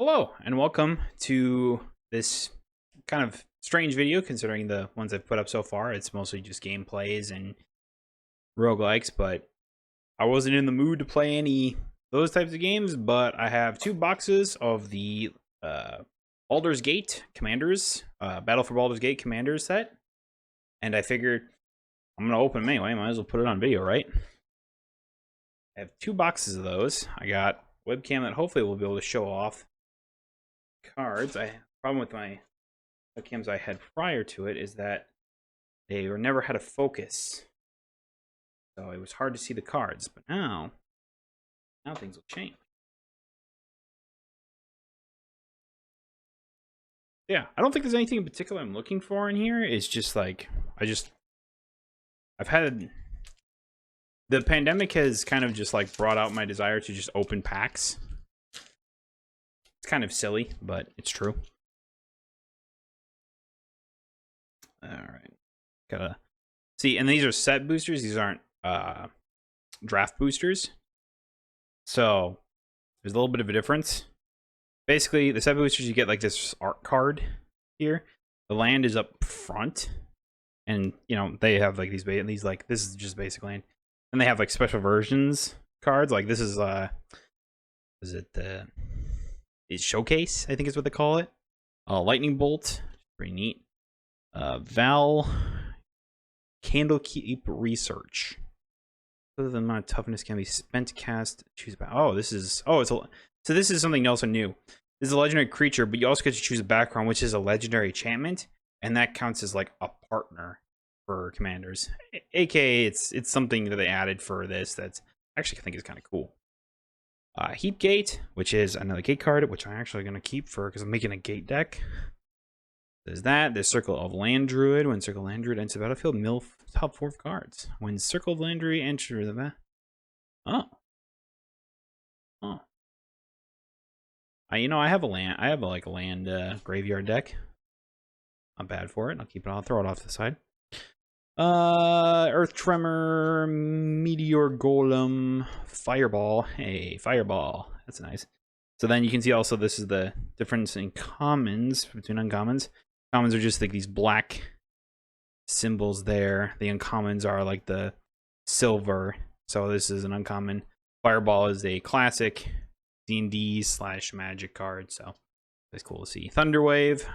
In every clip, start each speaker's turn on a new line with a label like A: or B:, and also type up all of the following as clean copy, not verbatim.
A: Hello, and welcome to this kind of strange video considering the ones I've put up so far. It's mostly just gameplays and roguelikes, but I wasn't in the mood to play any those types of games, but I have two boxes of the Baldur's Gate Commanders, Battle for Baldur's Gate Commanders set, and I figured I'm going to open them anyway, might as well put it on video, right? I have two boxes of those. I got a webcam that hopefully will be able to show off cards. I problem with my webcams I had prior to it is that they were never had a focus, so it was hard to see the cards. But now things will change. Yeah, I don't think there's anything in particular I'm looking for in here. It's just like I've had the pandemic has kind of just like brought out my desire to just open packs. It's kind of silly, but it's true. All right, gotta see. And these are set boosters. These aren't draft boosters. So there's a little bit of a difference. Basically, the set boosters, you get like this art card here. The land is up front, and you know they have like these like this is just basic land, and they have like special versions cards. Like this is it's Showcase, I think is what they call it. Lightning Bolt, pretty neat. Val Candlekeep Research. Other than amount of toughness can be spent to cast. Choose about. Oh, this is so this is something else new. This is a legendary creature, but you also get to choose a background, which is a legendary enchantment, and that counts as like a partner for commanders. AKA, it's something that they added for this that's actually I think is kind of cool. Heap Gate, which is another gate card, which I'm actually going to keep for because I'm making a gate deck. There's that. There's Circle of Archdruid. When Circle of Archdruid enters the battlefield, mill top 4 cards. When Circle of Archdruid enters the battlefield. Oh. You know, I have a land. I have like a land graveyard deck. Not bad for it. I'll keep it. I'll throw it off to the side. Earth Tremor, Meteor Golem, Fireball. Hey, Fireball. That's nice. So then you can see also this is the difference in commons between uncommons. Commons are just like these black symbols there. The uncommons are like the silver. So this is an uncommon. Fireball is a classic D&D/magic card. So that's cool to see. Thunderwave,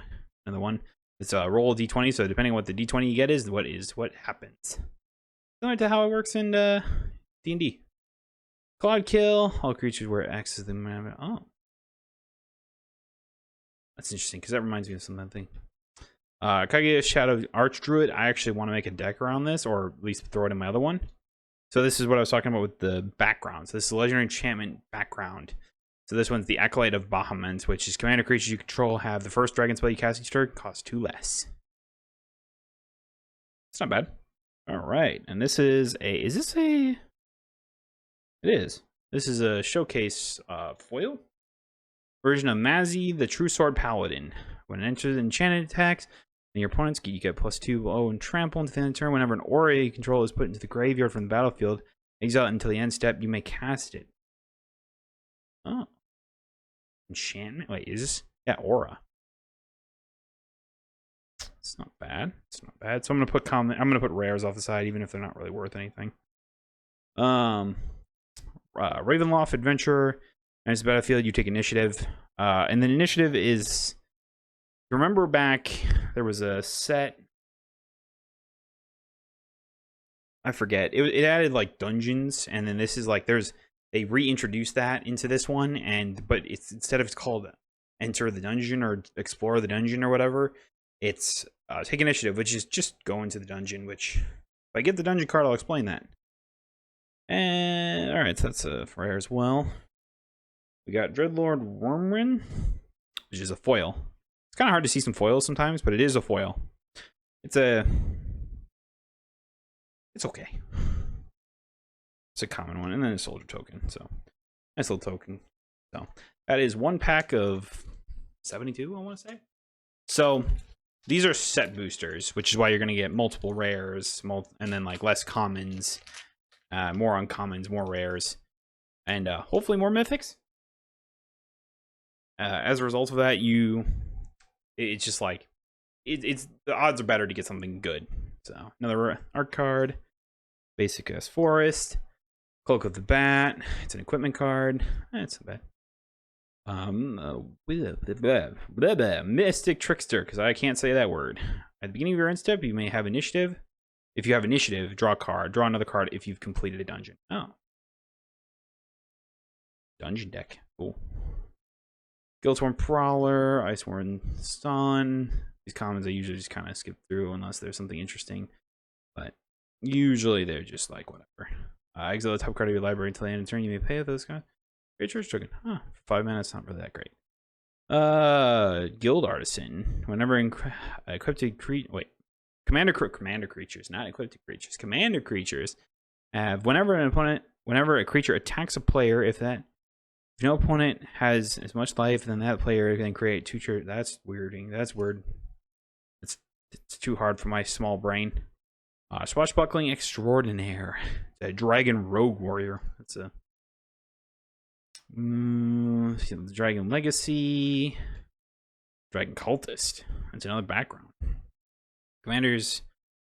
A: another one. It's a roll of d20, so depending on what the d20 you get is what happens. Similar to how it works in D&D. Cloud Kill, all creatures where it acts as the man. Oh. That's interesting, because that reminds me of something. Kaguya Shadow Archdruid, I actually want to make a deck around this, or at least throw it in my other one. So this is what I was talking about with the background. So this is a legendary enchantment background. So this one's the Acolyte of Bahamut, which is commander creatures you control have the first dragon spell you cast each turn cost 2 less. It's not bad. All right, and this is a. Is this a? It is. This is a showcase foil version of Mazzy, the True Sword Paladin. When it enters enchanted attacks, and your opponents you get +2 and trample until the end of the turn. Whenever an aura you control is put into the graveyard from the battlefield, exile it until the end step. You may cast it. Oh. Enchantment? Wait, is this? Yeah, aura. It's not bad. It's not bad. So I'm gonna put rares off the side, even if they're not really worth anything. Ravenloft Adventure. And it's a battlefield. You take initiative. And then initiative is. Remember back there was a set. I forget. It added like dungeons, and then this is like they reintroduced that into this one, but it's instead of it's called enter the dungeon or explore the dungeon or whatever, it's take initiative, which is just go into the dungeon. Which if I get the dungeon card, I'll explain that. And all right, so that's a rare as well. We got Dreadlord Wormrin, which is a foil. It's kind of hard to see some foils sometimes, but it is a foil. It's okay. It's a common one, and then a soldier token. So nice little token. So that is one pack of 72, I want to say. So these are set boosters, which is why you're going to get multiple rares, and then like less commons, more uncommons, more rares, and hopefully more mythics. as a result of that, it's just like it's the odds are better to get something good. So another art card, basic as forest, cloak of the bat. It's an equipment card. It's not bad. Mystic Trickster, because I can't say that word. At the beginning of your end step, you may have initiative. If you have initiative, draw a card. Draw another card if you've completed a dungeon. Oh. Dungeon deck. Cool. Guiltworn Prowler, Iceworn Stun. These commons I usually just kind of skip through unless there's something interesting. But usually they're just like whatever. Exile the top card of your library until the end of the turn. You may pay with those guys. Great church token. Huh. For 5 mana, it's not really that great. Guild Artisan. Whenever equipped commander creatures, not equipped creatures. Commander creatures have whenever a creature attacks a player, if no opponent has as much life, then that player can create 2 That's weirding. That's weird. It's too hard for my small brain. Swashbuckling Extraordinaire. It's a Dragon Rogue Warrior. That's a Dragon Legacy. Dragon Cultist. That's another background. Commanders,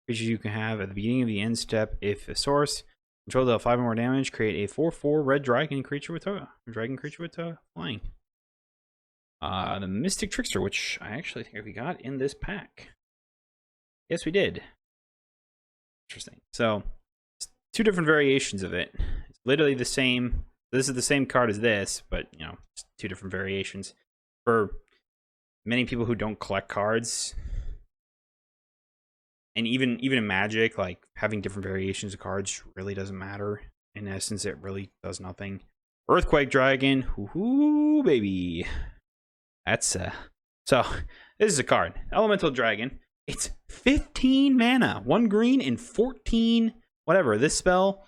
A: creatures you can have at the beginning of the end step. If a source control deal 5 or more damage, create a 4/4 red dragon creature with flying. The Mystic Trickster, which I actually think we got in this pack. Yes, we did. Interesting. So, 2 different variations of it. It's literally the same. This is the same card as this, but you know, just 2 different variations. For many people who don't collect cards, and even in Magic, like having different variations of cards really doesn't matter. In essence, it really does nothing. Earthquake Dragon, woohoo, baby. That's so this is a card. Elemental Dragon. It's 15 mana, 1 green and 14 whatever. This spell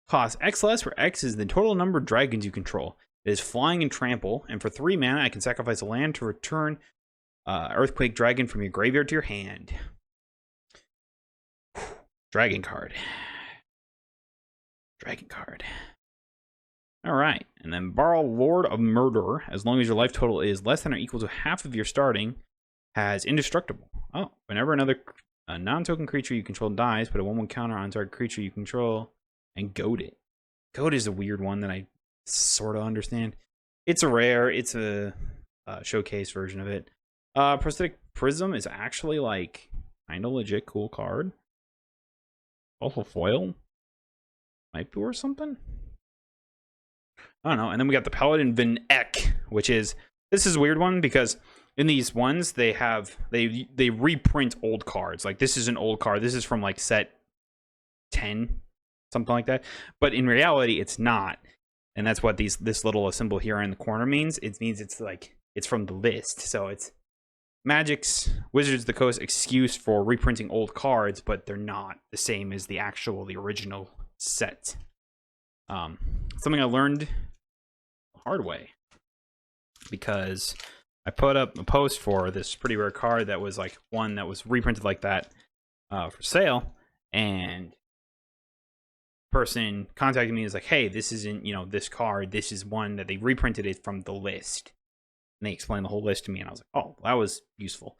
A: costs X less, where X is the total number of dragons you control. It is flying and trample, and for 3 mana, I can sacrifice a land to return Earthquake Dragon from your graveyard to your hand. Dragon card. Alright, and then borrow Lord of Murder, as long as your life total is less than or equal to half of your starting, has Indestructible. Oh, whenever another non-token creature you control dies, put a 1/1 counter on target creature you control, and goad it. Goad is a weird one that I sort of understand. It's a rare, it's a showcase version of it. Prosthetic Prism is actually like kind of legit cool card. Also foil might be worth something. I don't know. And then we got the Paladin Van Eck, which is, this is a weird one because in these ones they reprint old cards. Like this is an old card. This is from like set 10, something like that. But in reality, it's not. And that's what this little symbol here in the corner means. It means it's like it's from the list. So it's Magic's Wizards of the Coast excuse for reprinting old cards, but they're not the same as the original set. Something I learned the hard way, because I put up a post for this pretty rare card that was like one that was reprinted like that for sale, and person contacted me and was like, hey, this isn't, this card, this is one that they reprinted it from the list. And they explained the whole list to me, and I was like, oh, that was useful.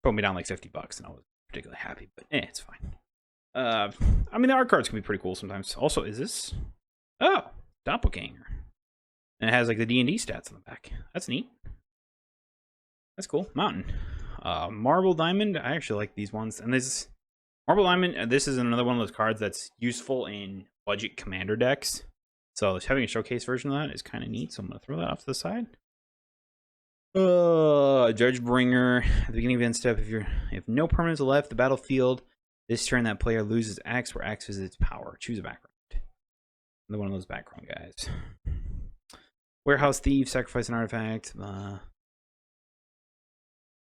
A: Put me down like $50, and I was particularly happy, but it's fine. I mean, the art cards can be pretty cool sometimes. Also, is this? Oh, Doppelganger. And it has like the D&D stats on the back. That's neat. That's cool. Mountain. Marble Diamond. I actually like these ones. And this Marble Diamond, this is another one of those cards that's useful in budget commander decks. So having a showcase version of that is kind of neat. So I'm going to throw that off to the side. Judge Bringer. At the beginning of end step, if no permanents left the battlefield, this turn that player loses X, where X is its power. Choose a background. Another one of those background guys. Warehouse Thief. Sacrifice an artifact.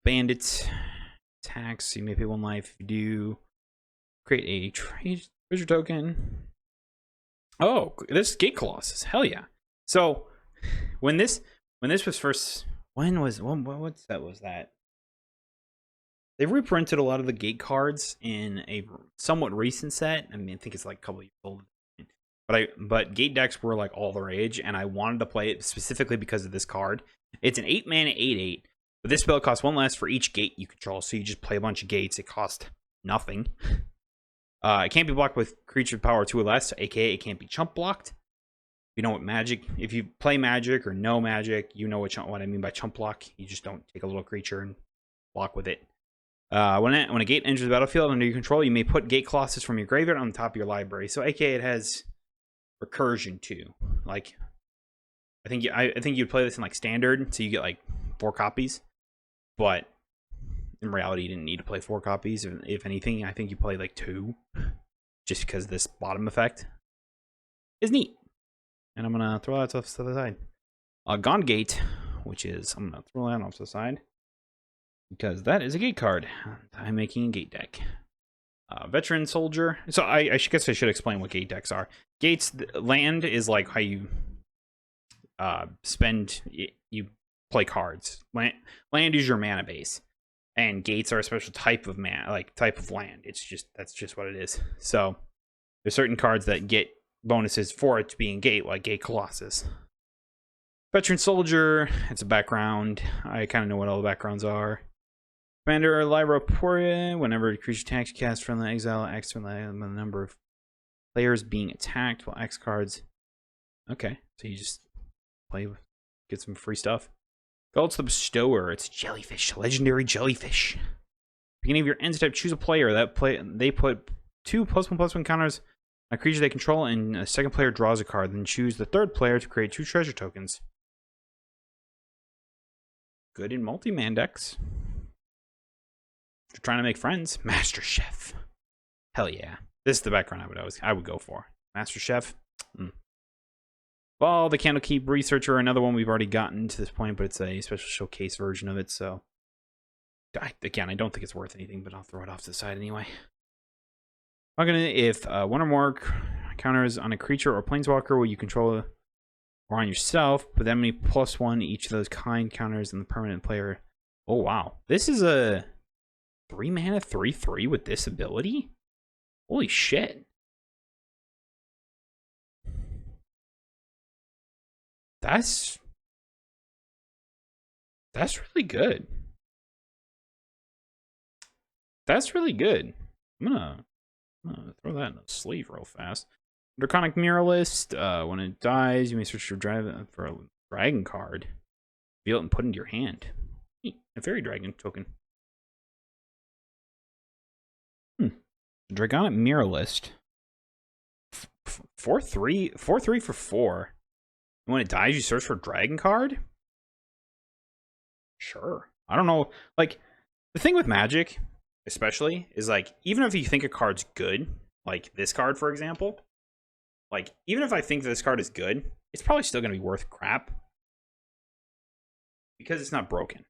A: Bandits. Tax. You may pay 1 life. If you do, create a treasure token. Oh, this is Gate Colossus. Hell yeah. So when this was first, what set was that? They reprinted a lot of the Gate cards in a somewhat recent set. I mean, I think it's like a couple years old. But Gate decks were like all the rage, and I wanted to play it specifically because of this card. It's an 8 mana 8/8, but this spell costs 1 less for each gate you control. So you just play a bunch of gates. It costs nothing. It can't be blocked with creature power 2 or less, aka it can't be chump blocked. You know what magic? If you play Magic or know Magic, you know what I mean by chump block. You just don't take a little creature and block with it. When a gate enters the battlefield under your control, you may put gate clauses from your graveyard on the top of your library. So, aka it has recursion too. Like, I think you'd play this in like standard, so you get like 4 copies. But in reality, you didn't need to play 4 copies. If anything, I think you play like 2, just because this bottom effect is neat. And I'm gonna throw that off to the side. Gone Gate, which is I'm gonna throw that off to the side because that is a gate card. I'm making a gate deck. Veteran Soldier. So I guess I should explain what gate decks are. Gates, land is like how you you play cards. Land is your mana base, and gates are a special type of type of land. That's just what it is. So there's certain cards that get bonuses for it being gate, like Gate Colossus. Veteran Soldier, it's a background. I kind of know what all the backgrounds are. Commander Lyroporia, whenever a creature attacks, cast from the exile X from the number of players being attacked while X cards. Okay, so you just play, get some free stuff. Gulch the Bestower, it's jellyfish, legendary jellyfish. Beginning of your end step, choose a player they put 2 +1/+1 counters on a creature they control, and a second player draws a card. Then choose the third player to create 2 treasure tokens. Good in multi-man decks. If you're trying to make friends, Master Chef. Hell yeah. This is the background I would go for. Master Chef. Well, the Candlekeep Researcher, another one we've already gotten to this point, but it's a special showcase version of it, so again, I don't think it's worth anything, but I'll throw it off to the side anyway. If 1 or more counters on a creature or planeswalker will you control or on yourself, but then many +1 each of those kind counters on the permanent player. Oh wow. This is a 3 mana 3/3 with this ability? Holy shit. That's really good. That's really good. I'm gonna throw that in the sleeve real fast. Draconic Muralist. When it dies, you may search for a dragon card. Reveal it and put it into your hand. A fairy dragon token. Draconic Muralist. 4/3 for 4. And when it dies, you search for a dragon card? Sure. I don't know. Like, the thing with Magic, especially, is like, even if you think a card's good, like this card, for example, like, even if I think this card is good, it's probably still going to be worth crap because it's not broken.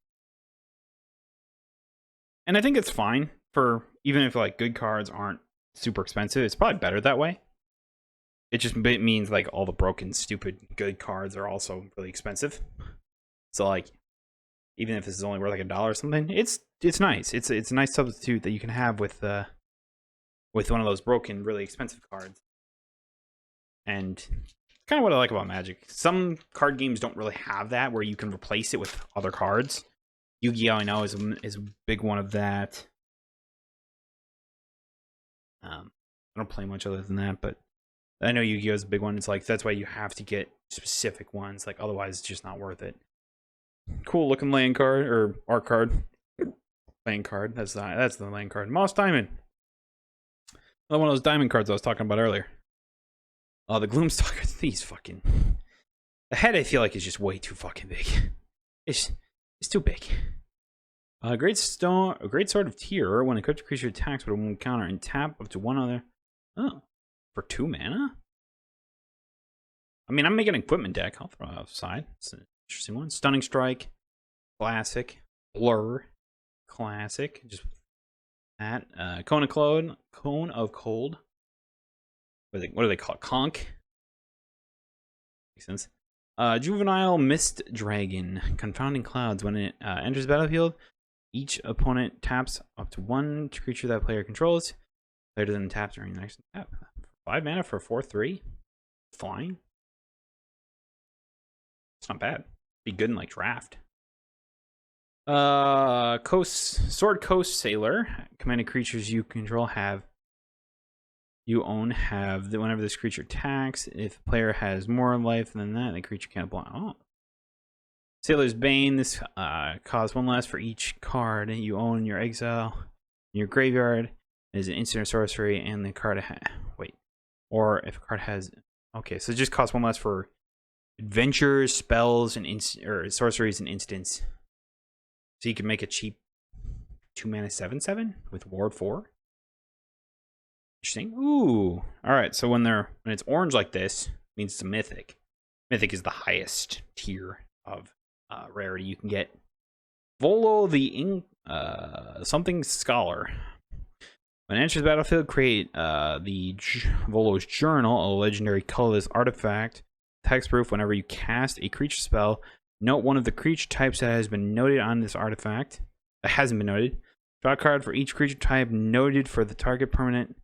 A: And I think it's fine for, even if like good cards aren't super expensive, it's probably better that way. It means like all the broken, stupid, good cards are also really expensive. So like, even if this is only worth like $1 or something, it's nice. It's a nice substitute that you can have with one of those broken, really expensive cards. And kind of what I like about Magic. Some card games don't really have that, where you can replace it with other cards. Yu-Gi-Oh! I know is a big one of that. I don't play much other than that, but I know Yu-Gi-Oh! Is a big one. It's like, that's why you have to get specific ones. Like, otherwise it's just not worth it. Cool looking land card, or art card. Land card. That's the land card. Moss Diamond. Another one of those diamond cards I was talking about earlier. Oh, the Gloomstalker. These fucking... The head, I feel like, is just way too fucking big. It's too big. Great Sword of Tear. When a equipped creature attacks with a one counter and tap up to one other. Oh. For 2 mana? I mean, I'm making an equipment deck. I'll throw it outside. It's an interesting one. Stunning Strike. Classic. Blur. Classic. Just that. Cone of Cold. What do they call it? Conch? Makes sense. Juvenile Mist Dragon. Confounding Clouds. When it enters the battlefield, each opponent taps up to 1 creature that player controls. Player doesn't tap during the next tap. 5 mana for 4/3. Flying. It's not bad. Be good in like draft. Sword Coast Sailor. Commanded creatures you control have whenever this creature attacks, if the player has more life than that, the creature can't block. Oh. Sailor's Bane. This costs 1 less for each card you own in your exile, in your graveyard. It is an instant or sorcery, and the card or if a card has. Okay, so it just costs 1 less for adventures, spells, and sorceries and instants. So you can make a cheap 2-mana 7/7 with Ward 4. Interesting. Ooh. All right. So when it's orange like this, it means it's a mythic. Mythic is the highest tier of rarity you can get. Volo the something scholar. When it enters the battlefield, create the Volo's Journal, a legendary colorless artifact. Hexproof. Whenever you cast a creature spell, note one of the creature types that has been noted on this artifact. That hasn't been noted. Draw a card for each creature type noted for the target permanent.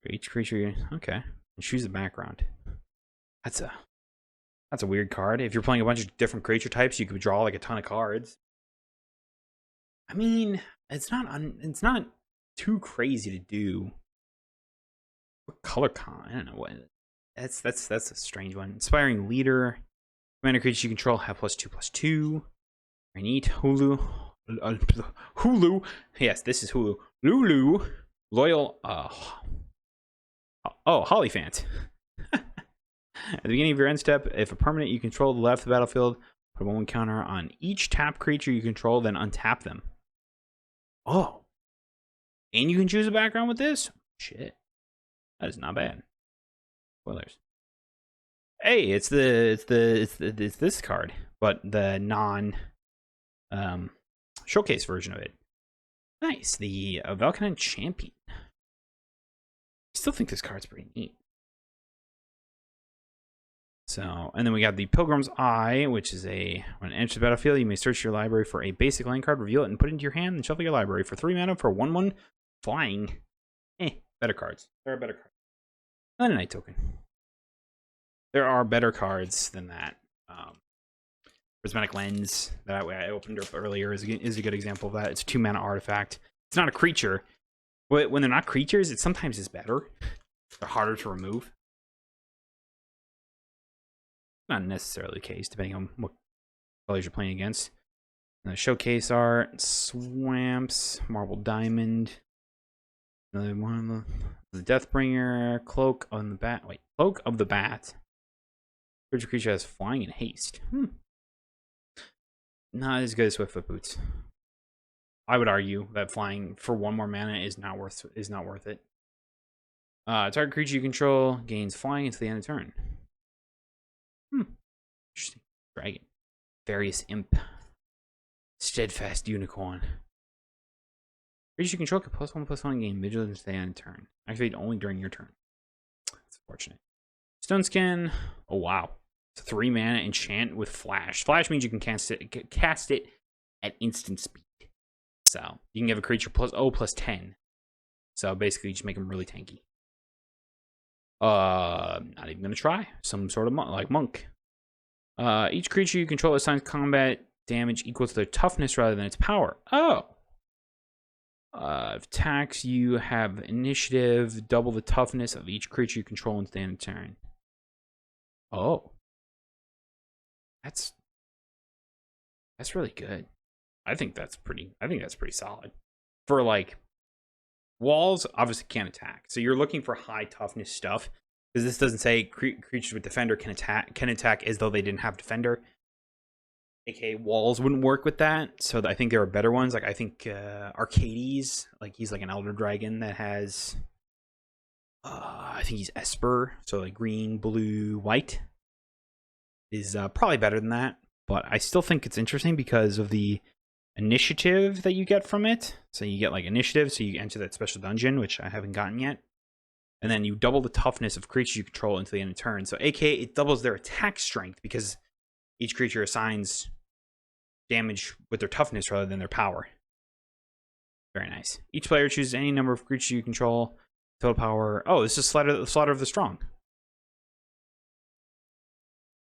A: For each creature, okay. And choose the background. That's a weird card. If you're playing a bunch of different creature types, you could draw like a ton of cards. I mean, it's not too crazy to do. What color con? I don't know what. That's a strange one. Inspiring Leader. Commander creatures you control have +2/+2. I need Hulu. Hulu. Yes, this is Hulu. Lulu. Loyal. Hollyphant. At the beginning of your end step, if a permanent you control left the battlefield, put a 1 counter on each tap creature you control, then untap them. Oh. And you can choose a background with this? Shit. That is not bad. Spoilers. Hey, it's this card, but the non showcase version of it. Nice. The Valkyrie Champion. I still think this card's pretty neat. So, and then we got the Pilgrim's Eye, which is when it enters the battlefield, you may search your library for a basic land card, reveal it, and put it into your hand, and shuffle your library for 3 mana for 1/1 flying. Better cards. There are better cards. And a Night Token. There are better cards than that. Prismatic Lens, that way I opened up earlier, is a good example of that. It's a 2-mana artifact. It's not a creature. When they're not creatures, it sometimes is better. They're harder to remove. Not necessarily the case, depending on what colors you're playing against. And the showcase art, Swamps, Marble Diamond. Another one, the Deathbringer, Cloak on the Bat. Wait, Cloak of the Bat. Creature has flying and haste. Not as good as Swiftfoot Boots. I would argue that flying for 1 more mana is not worth it. Target creature you control gains flying until the end of turn. Interesting. Dragon. Various Imp. Steadfast Unicorn. Creature you control can +1/+1 gain vigilance until the end of turn. Activate only during your turn. That's unfortunate. Stone Skin. Oh wow. It's a 3 mana enchant with Flash. Flash means you can cast it at instant speed. So you can give a creature +10. So basically, you just make them really tanky. Not even gonna try. Some sort of monk. Each creature you control assigns combat damage equal to their toughness rather than its power. Oh. If attacks you have initiative, double the toughness of each creature you control until the end of turn. Oh. That's really good. I think that's pretty solid. For like walls, obviously can't attack. So you're looking for high toughness stuff. Because this doesn't say creatures with defender can attack as though they didn't have defender. AKA walls wouldn't work with that. So I think there are better ones. Like I think Arcades, like he's like an Elder Dragon that has I think he's Esper, so like green, blue, white is probably better than that. But I still think it's interesting because of the initiative that you get from it. So you get like initiative, so you enter that special dungeon, which I haven't gotten yet. And then you double the toughness of creatures you control until the end of turn. So aka it doubles their attack strength because each creature assigns damage with their toughness rather than their power. Very nice. Each player chooses any number of creatures you control. Total power. Oh, this is Slaughter of the Strong.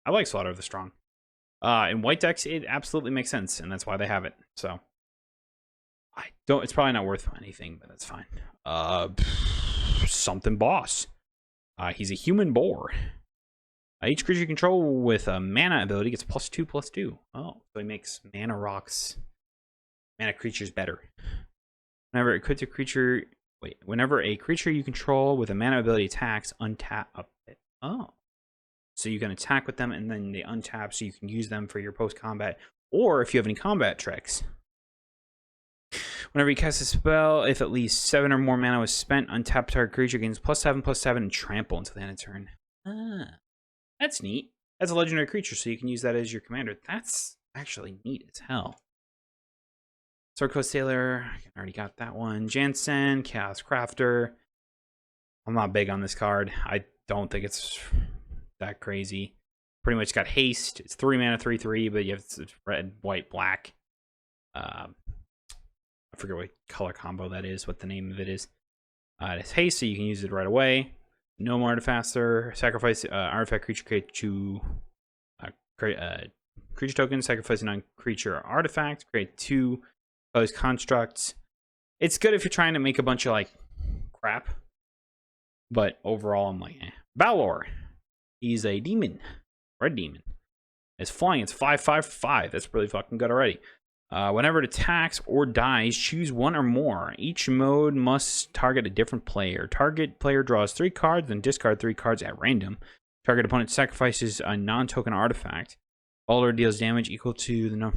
A: I like Slaughter of the Strong. In white decks, it absolutely makes sense, and that's why they have it. So I don't. It's probably not worth anything, but that's fine. Something boss. He's a human boar. Each creature you control with a mana ability gets +2/+2. Oh, so he makes mana rocks, mana creatures better. Whenever a creature you control with a mana ability attacks, untap it. Oh. So you can attack with them and then they untap so you can use them for your post-combat. Or if you have any combat tricks. Whenever you cast a spell, if at least 7 or more mana was spent, untap target creature gains +7/+7 and trample until the end of turn. That's neat. That's a legendary creature, so you can use that as your commander. That's actually neat as hell. Sword Coast Sailor, I already got that one. Jansen, Chaos Crafter. I'm not big on this card. I don't think it's that crazy. Pretty much got haste. It's 3 mana, 3/3, but you have red, white, black. I forget what color combo that is, what the name of it is. It's haste, so you can use it right away. No more artifacts or sacrifice artifact creature, create 2 creature tokens, sacrifice a non-creature artifact, create 2 those constructs. It's good if you're trying to make a bunch of like crap, but overall I'm like, Baldur. He's a demon, red demon. It's flying. It's 5/5/5. That's really fucking good already. Whenever it attacks or dies, choose 1 or more. Each mode must target a different player. Target player draws 3 cards and discard 3 cards at random. Target opponent sacrifices a non-token artifact. Baldur deals damage equal to the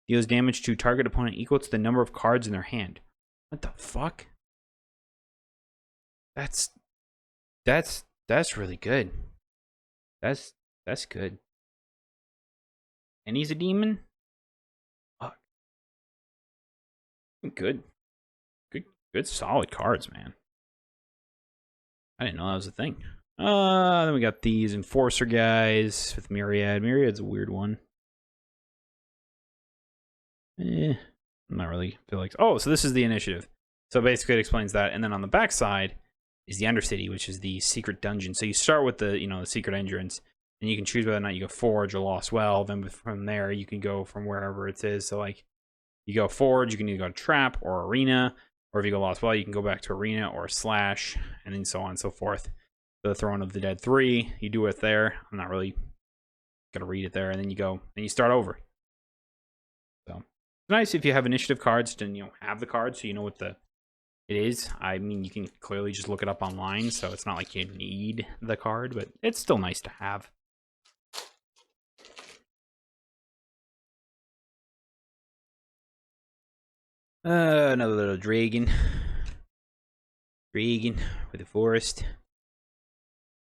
A: deals damage to target opponent equal to the number of cards in their hand. What the fuck? That's really good. That's good. And he's a demon? Fuck. Good solid cards, man. I didn't know that was a thing. Then we got these Enforcer guys with Myriad. Myriad's a weird one. I'm not really feel like... Oh, so this is the initiative. So basically it explains that. And then on the back side is the Undercity, which is the secret dungeon. So you start with the, the secret entrance. And you can choose whether or not you go Forge or Lost Well. Then from there, you can go from wherever it is. So, like, you go Forge, you can either go Trap or Arena. Or if you go Lost Well, you can go back to Arena or Slash. And then so on and so forth. The Throne of the Dead 3, you do it there. I'm not really going to read it there. And then you start over. So, it's nice if you have initiative cards to, have the card so you know what it is. I mean, you can clearly just look it up online. So, it's not like you need the card. But it's still nice to have. Another little dragon. Dragon with a forest.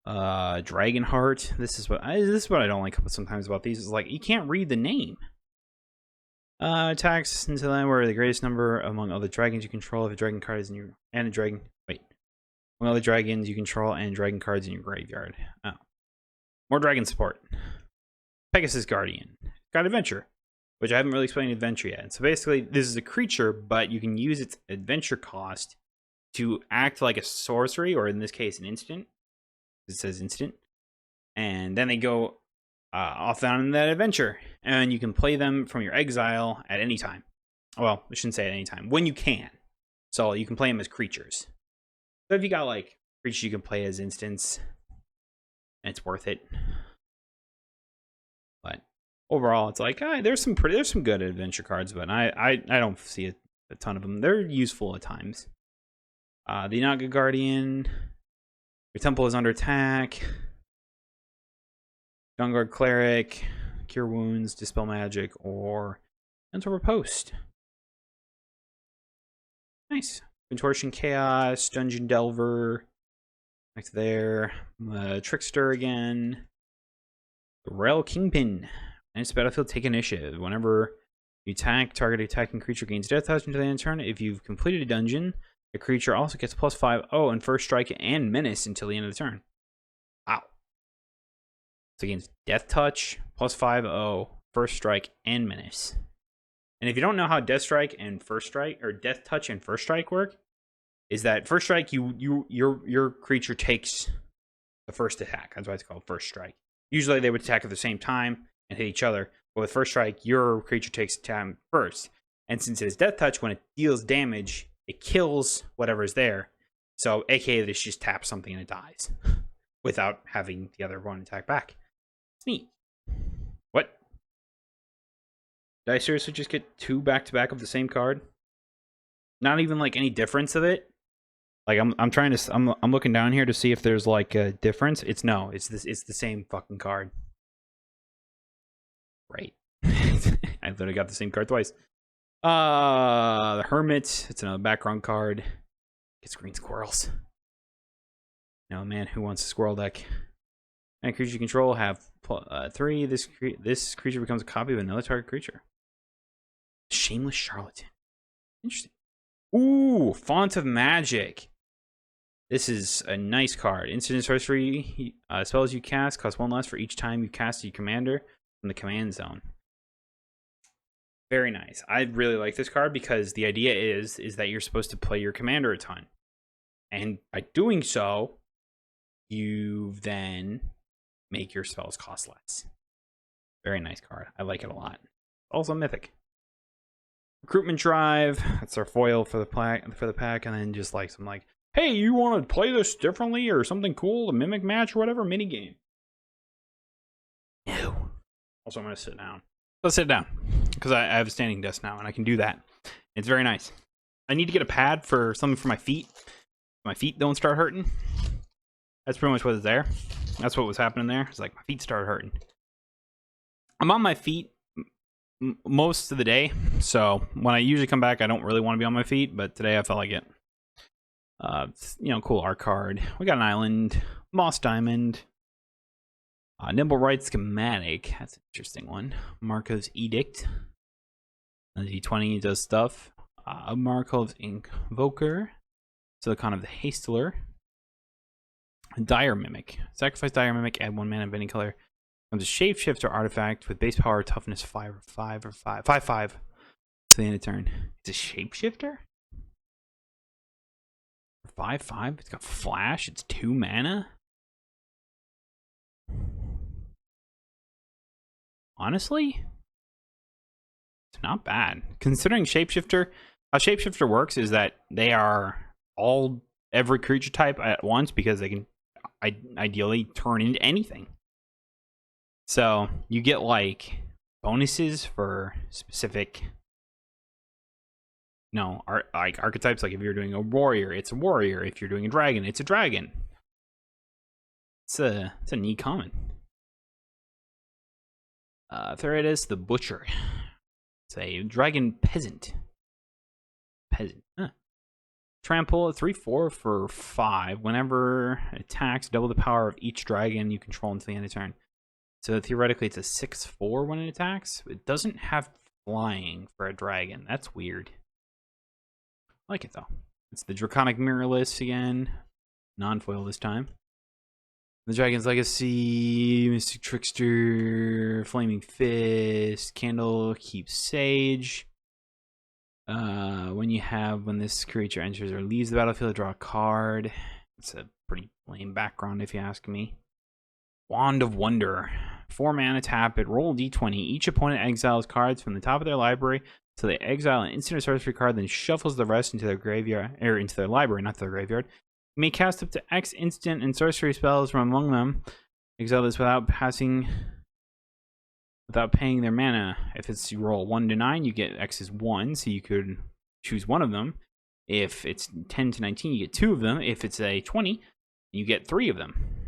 A: Dragonheart. This is what I don't like sometimes about these. Is like you can't read the name. Attacks until then where the greatest number among other dragons you control if a dragon card is in your among other dragons you control and dragon cards in your graveyard. Oh. More dragon support. Pegasus Guardian. Got Adventure. Which I haven't really explained Adventure yet. So basically, this is a creature, but you can use its adventure cost to act like a sorcery, or in this case, an instant. It says instant. And then they go off on that adventure. And you can play them from your exile at any time. Well, I shouldn't say at any time. When you can. So you can play them as creatures. So if you got, like, creatures you can play as instants, it's worth it. But overall, it's like there's some good adventure cards, but I don't see a ton of them. They're useful at times. The Naga Guardian. Your temple is under attack. Dawnguard Cleric. Cure Wounds, Dispel Magic, or Mental Riposte. Nice. Contortion Chaos, Dungeon Delver. Back to there. Trickster again. Rail Kingpin. Next battlefield, take initiative. Whenever you attack, target attacking creature gains death touch until the end of the turn. If you've completed a dungeon, the creature also gets +5/+0 and first strike and menace until the end of the turn. Wow. So against death touch, +5/+0, first strike, and menace. And if you don't know how death strike and first strike, or death touch and first strike work, is that first strike your creature takes the first attack. That's why it's called first strike. Usually they would attack at the same time and hit each other. But with first strike, your creature takes time first. And since it is death touch, when it deals damage, it kills whatever is there. So, aka this just taps something and it dies without having the other one attack back. It's neat. What? Did I seriously just get 2 back-to-back of the same card? Not even like any difference of it. Like I'm trying to I'm looking down here to see if there's like a difference. It's the same fucking card. Right. I literally got the same card twice. The Hermit. It's another background card. Gets green squirrels. No man, who wants a squirrel deck? And creature you control have 3. This creature becomes a copy of another target creature. Shameless Charlatan. Interesting. Ooh, Font of Magic. This is a nice card. Instant sorcery. Spells you cast cost 1 less for each time you cast your commander from the command zone. Very nice. I really like this card because the idea is that you're supposed to play your commander a ton. And by doing so, you then make your spells cost less. Very nice card. I like it a lot. Also mythic. Recruitment Drive. That's our foil for the pack, and then just like some like, hey, you want to play this differently or something cool, a mimic match or whatever, mini game. No. Also, I'm gonna sit down. Let's sit down because I have a standing desk now and I can do that. It's very nice. I need to get a pad for something for my feet. My feet don't start hurting. That's pretty much what is there. That's what was happening there. It's like my feet started hurting. I'm on my feet most of the day, so when I usually come back, I don't really want to be on my feet, but today I felt like it. Cool art card. We got an island, Moss Diamond, Nimble Right Schematic. That's an interesting one. Marco's Edict. D20 does stuff. Markov's Invoker. Silicon of the Hastler. Dire Mimic. Sacrifice Dire Mimic, add 1 mana of any color. Becomes a shapeshifter artifact with base power, toughness 5 or 5 or 5. 5/5. To the end of turn. It's a shapeshifter? 5/5. It's got flash. It's 2 mana. Honestly, it's not bad. Considering shapeshifter, how shapeshifter works is that they are every creature type at once because they can ideally turn into anything. So you get like bonuses for specific like archetypes. Like if you're doing a warrior, it's a warrior. If you're doing a dragon, it's a dragon. It's a neat common. Theridus the Butcher. It's a dragon peasant. Huh. Trample 3/4 for 5. Whenever it attacks, double the power of each dragon you control until the end of the turn. So theoretically, it's a 6/4 when it attacks. It doesn't have flying for a dragon. That's weird. I like it though. It's the Draconic Mirrorless again. Non-foil this time. The Dragon's Legacy, Mystic Trickster, Flaming Fist, Candle Keep Sage. When this creature enters or leaves the battlefield, draw a card. It's a pretty lame background if you ask me. Wand of Wonder. 4 mana, tap it, roll d20. Each opponent exiles cards from the top of their library, so they exile an instant or sorcery card, then shuffles the rest into their graveyard, or into their library, not their graveyard. You may cast up to X instant and sorcery spells from among them. Exile this without paying their mana. If it's you roll 1 to 9, you get X is 1, so you could choose one of them. If it's 10 to 19, you get 2 of them. If it's a 20, you get 3 of them.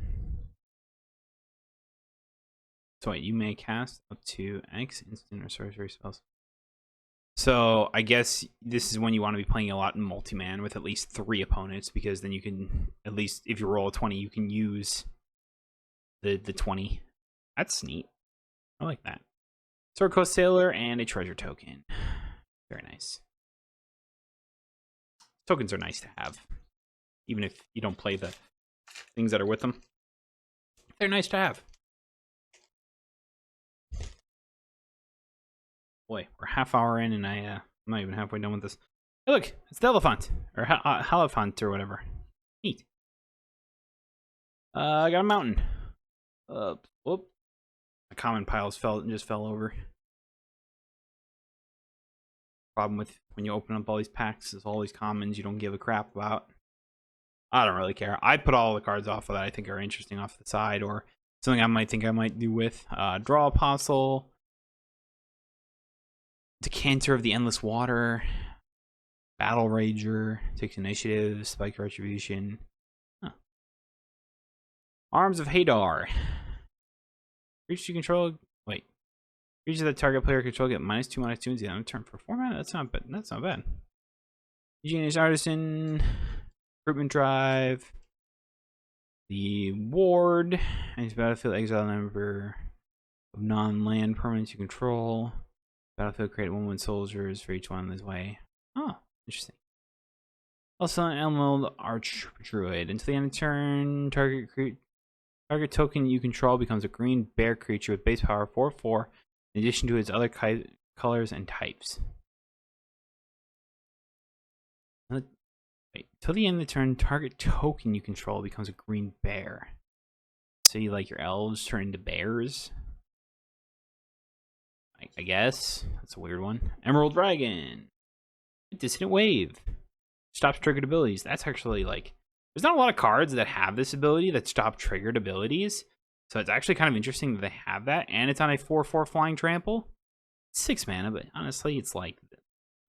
A: So wait, you may cast up to X instant or sorcery spells. So I guess this is when you want to be playing a lot in multi-man with at least 3 opponents, because then you can, at least if you roll a 20, you can use the 20. That's neat. I like that. Sword Coast Sailor and a treasure token. Very nice. Tokens are nice to have, even if you don't play the things that are with them. They're nice to have. Boy, we're half hour in and I'm not even halfway done with this. Hey, look, it's the elephant, or Haliphant, or whatever. Neat. I got a mountain. Whoop. The common piles just fell over. Problem with when you open up all these packs is all these commons you don't give a crap about. I don't really care. I'd put all the cards off of that I think are interesting off the side, or something I might think I might do with. Draw Apostle, Decanter of the Endless Water, Battle Rager, takes initiative, Spike Retribution. Huh. Arms of Hadar. Creatures you control. Wait. Creatures that target player control get -2/-2 at the end of turn for 4 mana. That's not bad. Genius Artisan, Recruitment Drive, the Ward, and battlefield exile a number of non-land permanents you control. Battlefield create 1/1 soldiers for each one this way. Oh, interesting. Also, an Emerald Archdruid. Until the end of turn, target token you control becomes a green bear creature with base power 4/4, in addition to its other colors and types. Wait, till the end of the turn, target token you control becomes a green bear. So you like your elves turn into bears? I guess. That's a weird one. Emerald Dragon. Dissident Wave. Stops triggered abilities. That's actually like... There's not a lot of cards that have this ability that stop triggered abilities. So it's actually kind of interesting that they have that. And it's on a 4/4 flying trample. It's 6 mana, but honestly, it's like...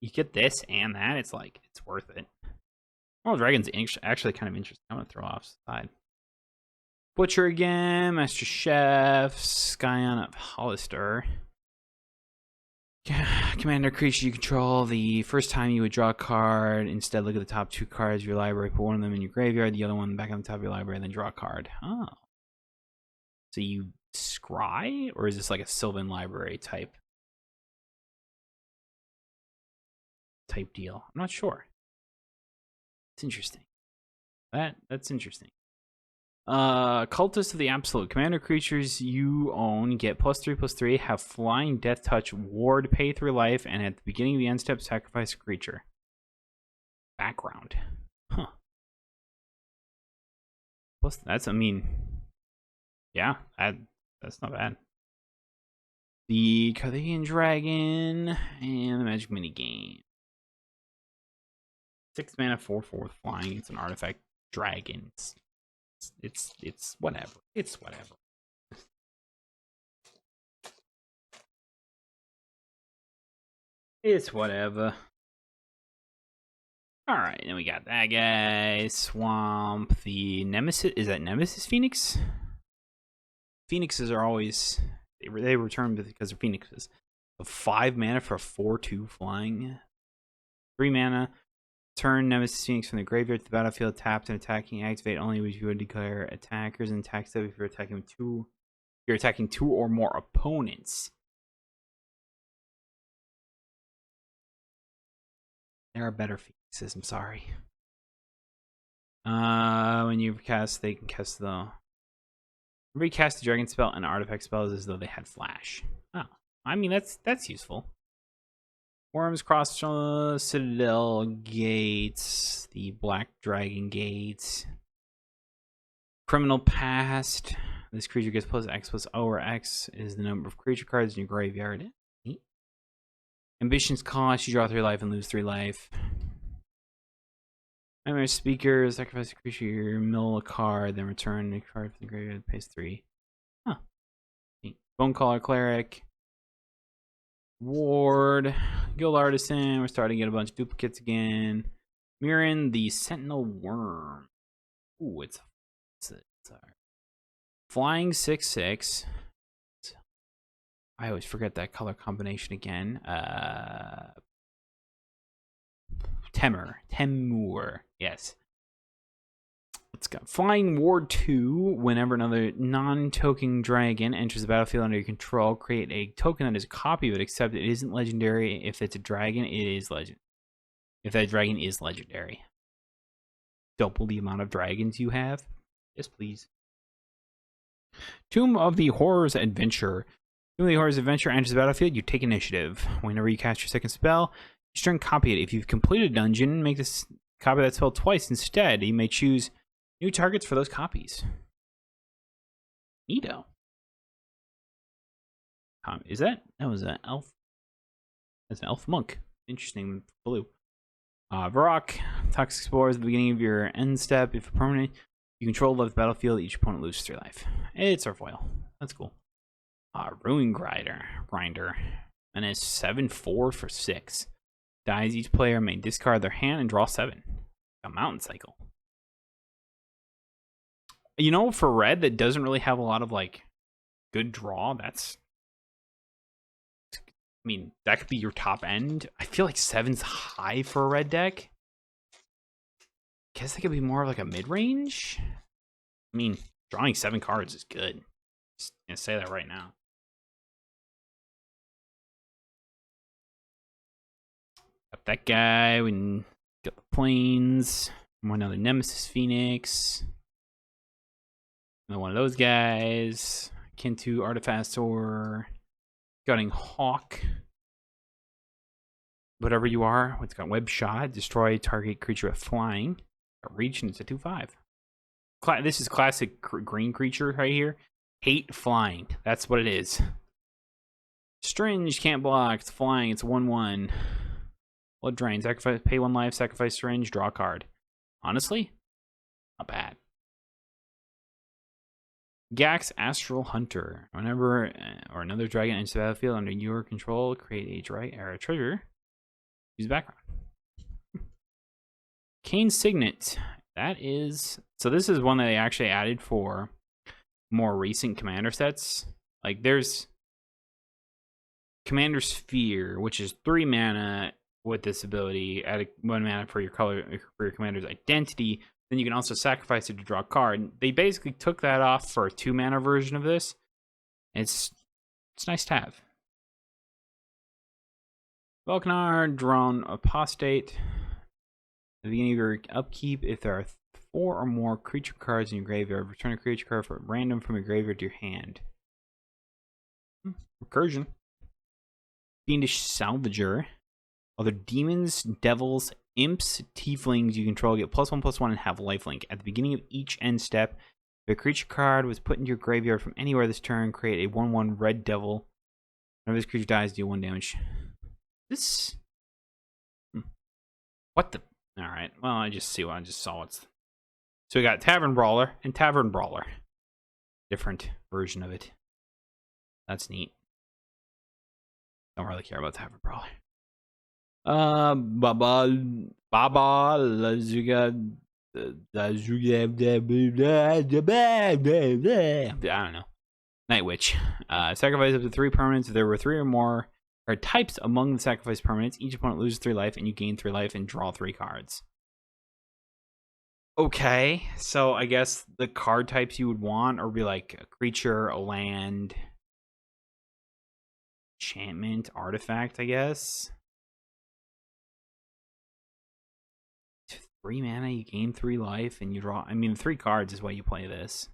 A: You get this and that, it's like, it's worth it. Emerald Dragon's actually kind of interesting. I'm going to throw off the side. Butcher again. Master Chef. Scion of Hollister. Commander creature you control. The first time you would draw a card, instead look at the top 2 cards of your library, put one of them in your graveyard, the other one back on the top of your library, and then draw a card. Oh. So you scry? Or is this like a Sylvan Library type deal? I'm not sure. It's interesting. That's interesting. Cultist of the Absolute. Commander creatures you own get +3/+3, have flying, death touch, ward, pay 3 life, and at the beginning of the end step, sacrifice a creature. Background. Huh. Plus, that's, I mean, yeah, that's not bad. The Carthagian Dragon and the Magic Mini Game. 6 mana, 4/4 with flying. It's an artifact dragon. It's whatever. It's whatever. It's whatever. Alright, then we got that guy. Swamp. The Nemesis. Is that Nemesis Phoenix? Phoenixes are always... They return because they're Phoenixes. So 5 mana for a 4/2 flying. 3 mana. Turn Nemesis Phoenix from the graveyard to the battlefield, tapped and attacking. Activate only if you would declare attackers and attack step if you're attacking you're attacking 2 or more opponents. There are better Phoenixes, I'm sorry. When you cast, they can cast the... Recast the dragon spell and artifact spells as though they had flash. Oh, I mean that's useful. Worms Cross Citadel Gates, the Black Dragon Gates. Criminal Past. This creature gets +X+O, where X is the number of creature cards in your graveyard. Neat. Ambition's Cost, you draw 3 life and lose 3 life. Nightmare Speaker, sacrifice a creature, mill a card, then return a card from the graveyard, pays 3. Huh. Neat. Bonecaller Cleric. Ward, Guild Artisan, we're starting to get a bunch of duplicates again. Mirren, the Sentinel Worm. Ooh, it's flying 6/6. I always forget that color combination again. Temur, yes. Let's go. Flying Ward 2. Whenever another non-token dragon enters the battlefield under your control, create a token that is a copy of it, except it isn't legendary. If it's a dragon, it is legend. If that dragon is legendary. Double the amount of dragons you have. Yes, please. Tomb of the Horrors Adventure. Tomb of the Horrors Adventure enters the battlefield, you take initiative. Whenever you cast your second spell, you string copy it. If you've completed a dungeon, make this copy that spell twice instead. You may choose new targets for those copies. Neato. Is that was an elf? That's an elf monk. Interesting, blue. Varrock, Toxic Spores at the beginning of your end step. If permanent, you control the battlefield, each opponent loses 3 life. It's our foil. That's cool. Ruin Grinder. And it's 7/4 for 6. Dies, each player may discard their hand and draw 7. A mountain cycle. You know, for red that doesn't really have a lot of like good draw, that's, I mean, that could be your top end. I feel like 7's high for a red deck. Guess that could be more of like a mid-range. I mean, drawing 7 cards is good. Just gonna say that right now. Got that guy. We got the planes. Another Nemesis Phoenix. Another one of those guys. Kintu Artifacer. Gutting Hawk. Whatever you are. It's got Web Shot. Destroy target creature with flying. Got Reach, and it's a 2/5. This is classic green creature right here. Hate flying. That's what it is. Stringe, can't block. It's flying. It's 1/1. Blood Drain. Sacrifice, pay 1 life. Sacrifice Stringe. Draw a card. Honestly, not bad. Gax, Astral Hunter. Whenever or another dragon enters the battlefield under your control, create a treasure. Use background. Kane's Signet. That is, so this is one that they actually added for more recent commander sets. Like there's Commander Sphere, which is 3 mana with this ability, add 1 mana for your commander's identity. Then you can also sacrifice it to draw a card. They basically took that off for a 2 mana version of this. It's nice to have. Volcanar, Drone Apostate. At the beginning of your upkeep, if there are 4 or more creature cards in your graveyard, return a creature card for random from your graveyard to your hand. Recursion. Fiendish Salvager. Other demons, devils, imps, tieflings you control get +1/+1 and have lifelink. At the beginning of each end step, if a creature card was put into your graveyard from anywhere this turn, create a 1/1 red devil. Whenever this creature dies, deal 1 damage. This. What the? Alright, well, I just saw what's. So we got Tavern Brawler and Tavern Brawler. Different version of it. That's neat. Don't really care about Tavern Brawler. Baba Lazuga. I don't know. Night Witch. Sacrifice up to 3 permanents. If there were 3 or more types among the sacrifice permanents, each opponent loses 3 life, and you gain 3 life and draw 3 cards. Okay, so I guess the card types you would want would be like a creature, a land, enchantment, artifact, I guess. 3 mana, you gain 3 life, and you draw. I mean, 3 cards is why you play this.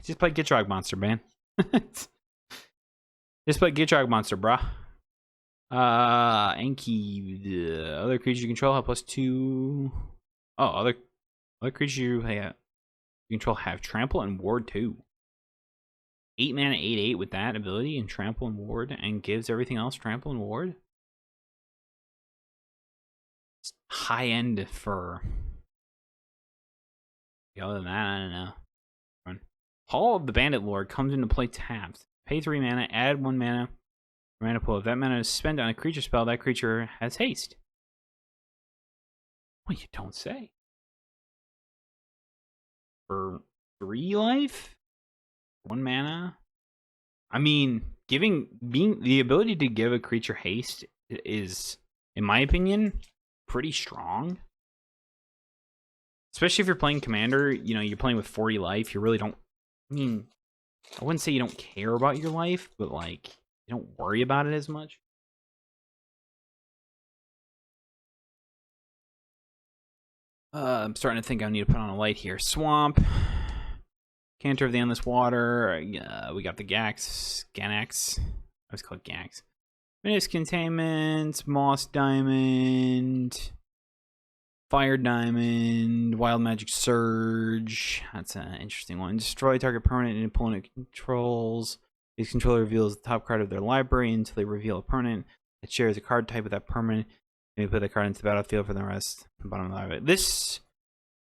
A: Just play Gitrog Monster, man. Just play Gitrog Monster, brah. Enki, the other creatures you control have +2. Oh, other creatures you control have Trample and Ward 2. 8 mana, 8/8 with that ability and Trample and Ward, and gives everything else Trample and Ward. It's high end for. Other than that, I don't know. Hall of the Bandit Lord comes into play tapped. Pay 3 mana, add 1 mana. Mana pool. If that mana is spent on a creature spell, that creature has haste. Well, you don't say. For 3 life? 1 mana? I mean, being the ability to give a creature haste is, in my opinion, pretty strong. Especially if you're playing Commander, you know, you're playing with 40 life, you really don't. I mean, I wouldn't say you don't care about your life, but like, you don't worry about it as much. I'm starting to think I need to put on a light here. Swamp. Canter of the Endless Water. We got the Ganax. I was called Ganax. Minus Containment. Moss Diamond. Fire Diamond, Wild Magic Surge. That's an interesting one. Destroy target permanent and opponent controls. Each controller reveals the top card of their library until they reveal a permanent that shares a card type with that permanent. And you put the card into the battlefield for the rest. The bottom of the library. This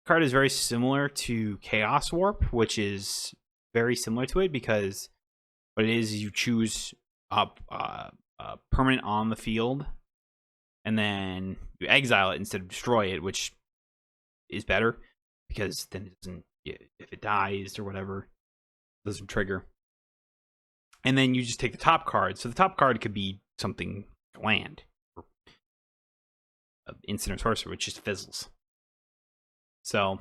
A: card is very similar to Chaos Warp, which is very similar to it because what it is you choose up permanent on the field, and then you exile it instead of destroy it, which is better because then it doesn't, if it dies or whatever, it doesn't trigger. And then you just take the top card. So the top card could be something land, or instant or sorcerer, which just fizzles. So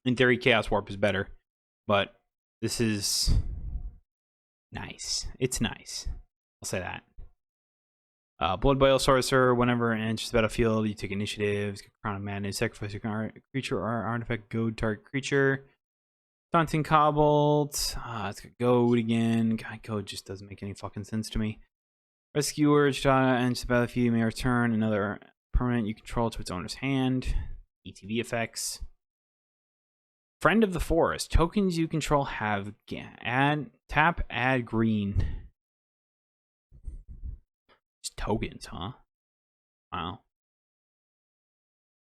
A: in theory, Chaos Warp is better, but this is nice. It's nice. I'll say that. Blood Boil Sorcerer. Whenever it enters the battlefield, you take initiative. Crown of Madness. Sacrifice your creature or artifact. Goad target creature. Daunting Cobalt. It's got Goad again. God, Goad just doesn't make any fucking sense to me. Rescuer. Enters the battlefield. You may return another permanent you control to its owner's hand. ETB effects. Friend of the Forest. Tokens you control have add green. Just tokens, huh? Wow.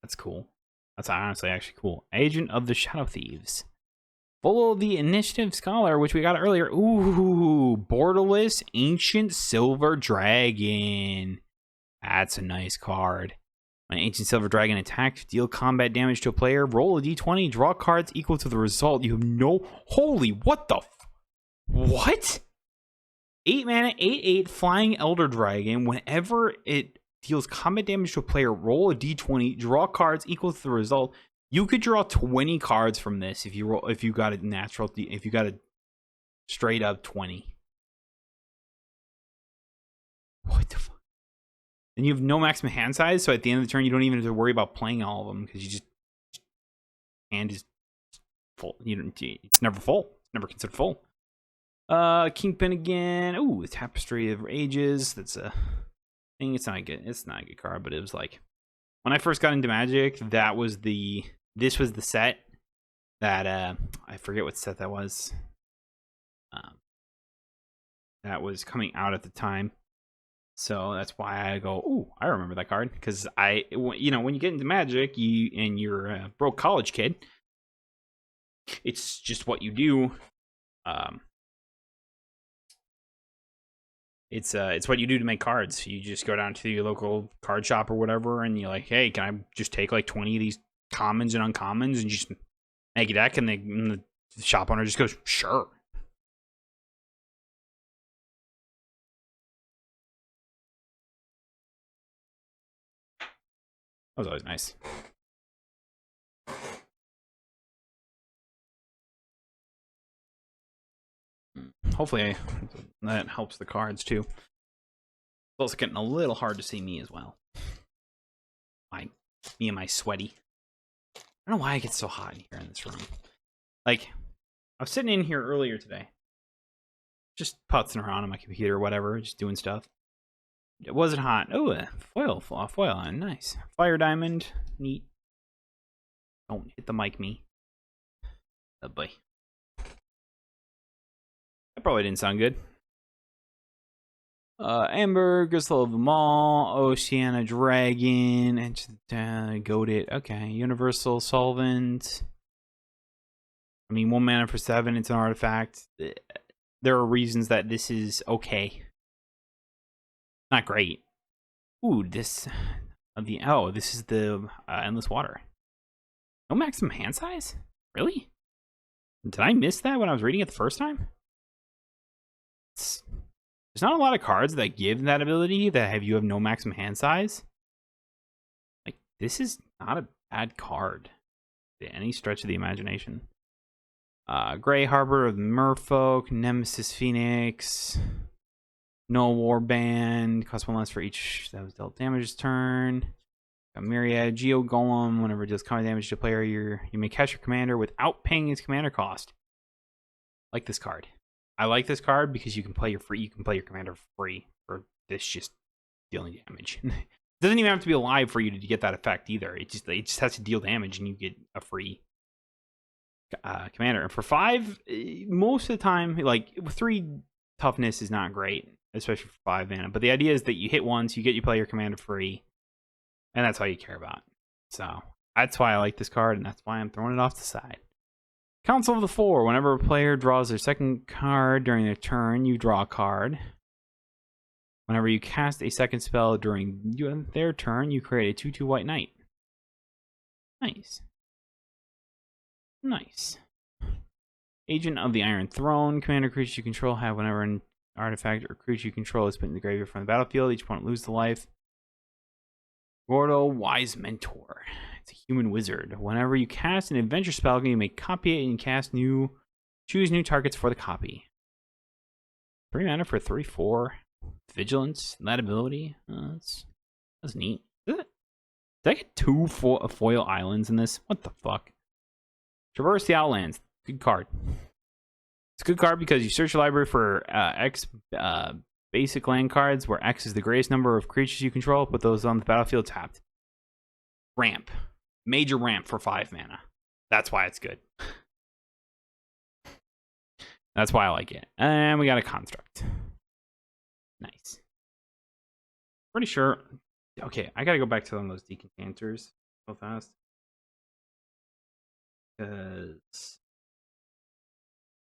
A: That's cool. That's honestly actually cool. Agent of the Shadow Thieves. Follow the Initiative Scholar, which we got earlier. Ooh, Borderless Ancient Silver Dragon. That's a nice card. When an Ancient Silver Dragon attacks, deal combat damage to a player, roll a d20, draw cards equal to the result. You have no... Holy, what the... What? 8 mana, 8/8 Flying Elder Dragon. Whenever it deals combat damage to a player, roll a d20, draw cards equal to the result. You could draw 20 cards from this if you got a natural... If you got a straight up 20. What the fuck? And you have no maximum hand size, so at the end of the turn, you don't even have to worry about playing all of them because you just hand is full. It's never full. It's never considered full. Kingpin again. Ooh, the Tapestry of Ages. That's a thing. It's not a good card, but it was like when I first got into Magic, this was the set that I forget what set that was. That was coming out at the time. So that's why I go, ooh, I remember that card. Because when you get into Magic, you're a broke college kid, it's just what you do. It's what you do to make cards. You just go down to your local card shop or whatever, and you're like, hey, can I just take like 20 of these commons and uncommons and just make a deck? And the shop owner just goes, sure. That was always nice. Hopefully that helps the cards too. It's also getting a little hard to see me as well. Me and my sweaty. I don't know why I get so hot in here in this room. Like, I was sitting in here earlier today, just putzing around on my computer or whatever, just doing stuff. It wasn't hot. Oh, a foil on. Nice. Fire Diamond. Neat. Don't hit the mic, me. Oh, boy. That probably didn't sound good. Amber, Gristle of them all. Oceana Dragon. And Goaded. Okay. Universal Solvent. I mean, 1 mana for 7. It's an artifact. There are reasons that this is okay. Not great. Ooh, this is the Endless Water. No maximum hand size? Really? Did I miss that when I was reading it the first time? There's not a lot of cards that give that ability that you have no maximum hand size. Like, this is not a bad card by any stretch of the imagination. Grey Harbor of the Merfolk, Nemesis Phoenix. No Warband, cost 1 less for each that was dealt damage this turn. A Myriad, Geo Golem, whenever it deals combat damage to a player, you may cast your commander without paying its commander cost. I like this card. I like this card because you can play your commander for free for this just dealing damage. doesn't even have to be alive for you to get that effect either. It just has to deal damage and you get a free commander. And for 5, most of the time, like 3 toughness is not great, especially for 5 mana. But the idea is that you hit once, you play your commander free, and that's all you care about. So that's why I like this card, and that's why I'm throwing it off the side. Council of the Four. Whenever a player draws their second card during their turn, you draw a card. Whenever you cast a second spell during their turn, you create a 2/2 white knight. Nice. Nice. Agent of the Iron Throne. Commander creatures you control have whenever an artifact or creature you control is put in the graveyard from the battlefield. Each opponent loses the life. Gordo, Wise Mentor. It's a human wizard. Whenever you cast an adventure spell, you may copy it and choose new targets for the copy. 3 mana for 3/4. Vigilance, that ability. That's neat. Did I get 2 foil islands in this? What the fuck? Traverse the Outlands. Good card. It's a good card because you search your library for X basic land cards where X is the greatest number of creatures you control. Put those on the battlefield tapped. Ramp. Major ramp for 5 mana. That's why it's good. That's why I like it. And we got a construct. Nice. Pretty sure. Okay, I gotta go back to one of those decanters real fast. Because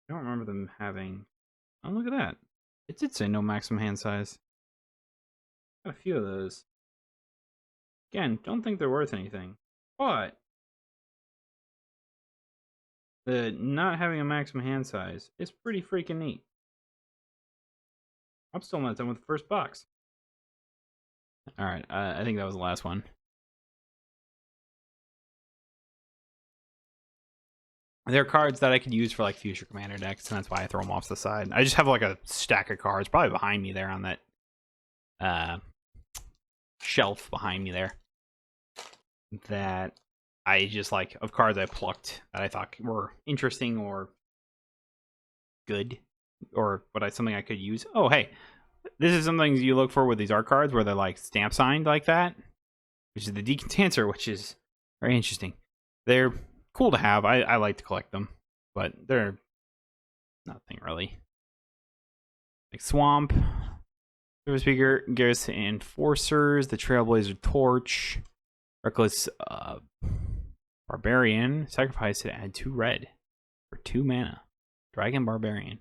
A: I don't remember them having. Oh, look at that. It did say no maximum hand size. Got a few of those. Again, don't think they're worth anything. But the not having a maximum hand size is pretty freaking neat. I'm still not done with the first box. Alright, I think that was the last one. There are cards that I could use for like future commander decks, and that's why I throw them off to the side. I just have like a stack of cards, probably behind me there on that shelf behind me there, that I just like, of cards I plucked that I thought were interesting or good, or something I could use. Oh, hey, this is something you look for with these art cards where they're like stamp signed like that, which is the Decantancer, which is very interesting. They're cool to have. I like to collect them, but they're nothing really. Like Swamp, Service Speaker, Garrison Enforcers, the Trailblazer Torch, Reckless Barbarian, sacrifice to add 2 red for 2 mana. Dragon Barbarian.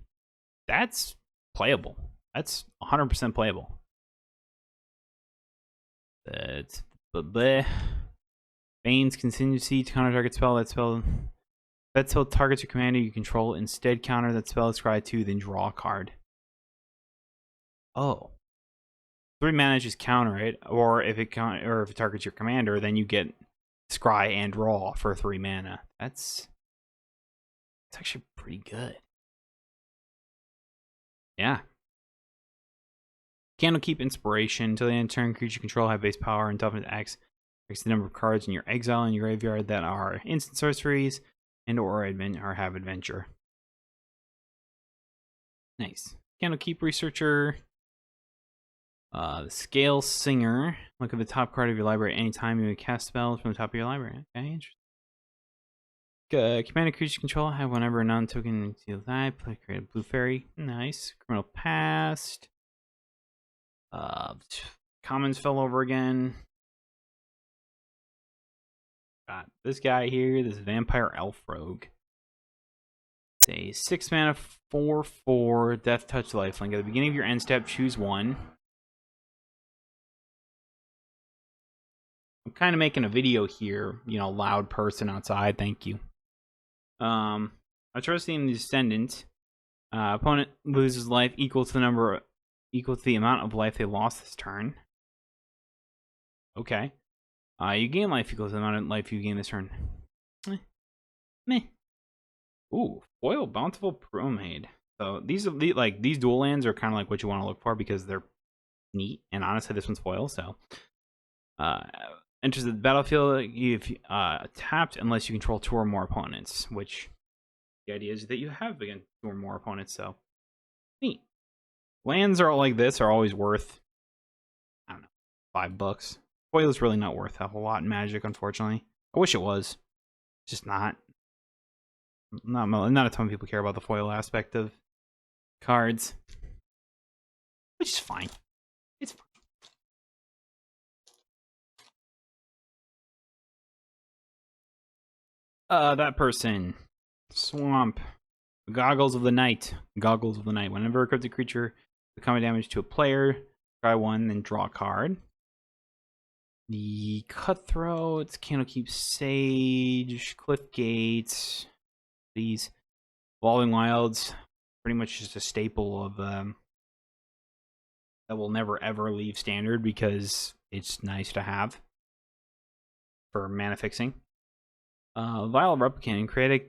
A: That's playable. That's 100% playable. That's Bane's Contingency to counter target spell. That spell targets your commander you control. Instead, counter that spell, scry 2, then draw a card. Oh. 3 mana just counter it, or if it targets your commander, then you get scry and draw for 3 mana. That's actually pretty good. Yeah. Candlekeep Inspiration. Until the end of turn, creature you control have base power and toughness X. X the number of cards in your exile and your graveyard that are instant sorceries and or have adventure. Nice. Candlekeep Researcher. The Scale Singer. Look at the top card of your library anytime you may cast spells from the top of your library. Okay, interesting. Commander creature control have whenever a non-token deals die, create a blue fairy. Nice. Criminal Past. Commons fell over again. Got this guy here, this Vampire Elf Rogue. It's a 6 mana 4/4 Death Touch lifelink. At the beginning of your end step, choose 1. I'm kind of making a video here, loud person outside. Thank you. I trust the Descendant. Opponent loses life equal to the amount of life they lost this turn. Okay. You gain life equal to the amount of life you gain this turn. Meh. Ooh, foil Bountiful Bromade. So these are these dual lands are kind of like what you want to look for because they're neat. And honestly, this one's foil. So enters the battlefield. You've tapped unless you control 2 or more opponents. Which the idea is that you have again 2 or more opponents. So neat. Lands are like this are always worth, I don't know, $5. Foil is really not worth a whole lot in Magic, unfortunately. I wish it was. It's just not. Not a ton of people care about the foil aspect of cards, which is fine. It's fine. That person. Swamp. Goggles of the Night. Goggles of the Night. Whenever a cryptic creature with combat damage to a player, try one, then draw a card. The Cutthroats, Candlekeep Sage, Cliff Gates, these Evolving Wilds, pretty much just a staple of that will never ever leave standard because it's nice to have for mana fixing. Vile Replicant, create a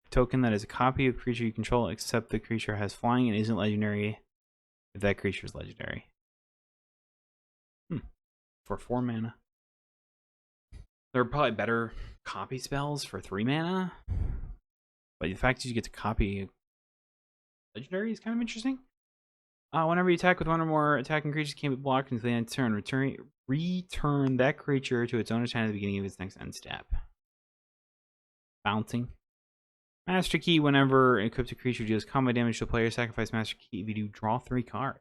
A: token that is a copy of a creature you control, except the creature has flying and isn't legendary if that creature is legendary. For 4 mana. There are probably better copy spells for 3 mana. But the fact that you get to copy legendary is kind of interesting. Whenever you attack with one or more attacking creatures can't be blocked until the end of turn, return that creature to its owner's hand at the beginning of its next end step. Bouncing. Master Key, whenever an equipped creature deals combat damage to a player, sacrifice Master Key. If you do, draw 3 cards.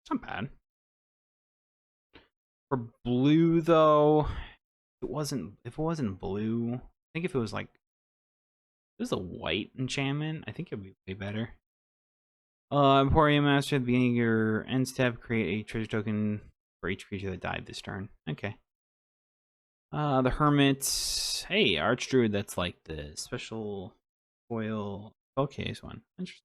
A: It's not bad. For blue, though, if it wasn't blue, I think if it was like this is a white enchantment, I think it would be way better. Emporium Master, at the beginning of your end step, create a treasure token for each creature that died this turn. Okay. The Hermit. Hey, Archdruid, that's like the special foil spellcase one. Interesting.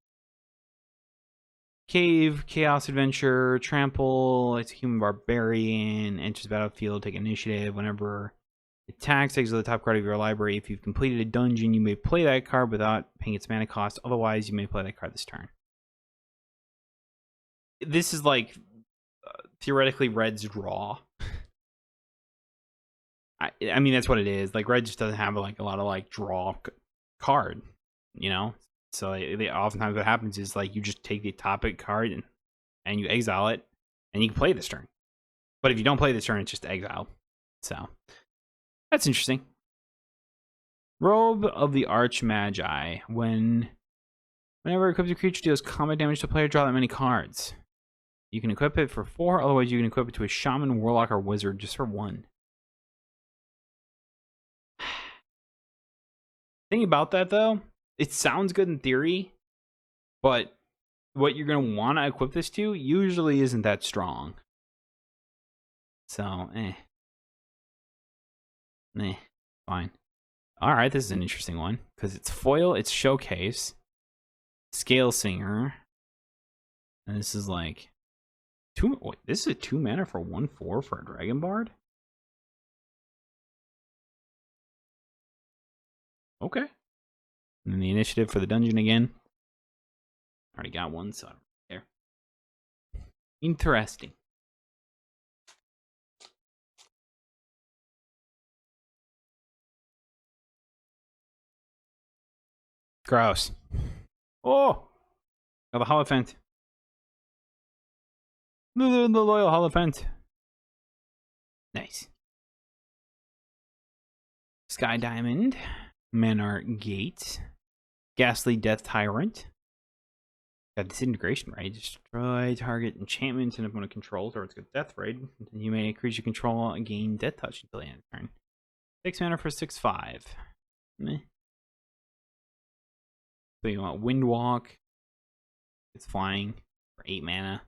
A: Cave, Chaos Adventure, Trample, it's a human barbarian, enters the battlefield, take initiative. Whenever it attacks, exile the top card of your library. If you've completed a dungeon, you may play that card without paying its mana cost. Otherwise, you may play that card this turn. This is like, theoretically, Red's draw. I mean, that's what it is. Like, Red just doesn't have like a lot of like draw card, you know? So oftentimes what happens is like you just take the topic card and you exile it, and you can play this turn. But if you don't play this turn, it's just exile. So that's interesting. Robe of the Archmagi. Whenever equipped a creature deals combat damage to a player, draw that many cards. You can equip it for 4. Otherwise, you can equip it to a shaman, warlock, or wizard just for 1. Thing about that though, it sounds good in theory, but what you're going to want to equip this to usually isn't that strong. So, fine. Alright, this is an interesting one, because it's foil, it's showcase, Scale Singer, and this is like, this is a 2 mana for 1/4 for a Dragon Bard? Okay. And then the initiative for the dungeon again. Already got one, so I don't care. Interesting. Gross. Oh! Got the Holophant. The loyal Holophant. Nice. Sky Diamond. Manarch Gate. Ghastly Death Tyrant. Got Disintegration, right? Destroy target enchantment and opponent controls, or it's got Death Raid. And you may increase your control and gain Death Touch until the end of the turn. 6 mana for 6/5. Meh. So you want Windwalk. It's flying for 8 mana.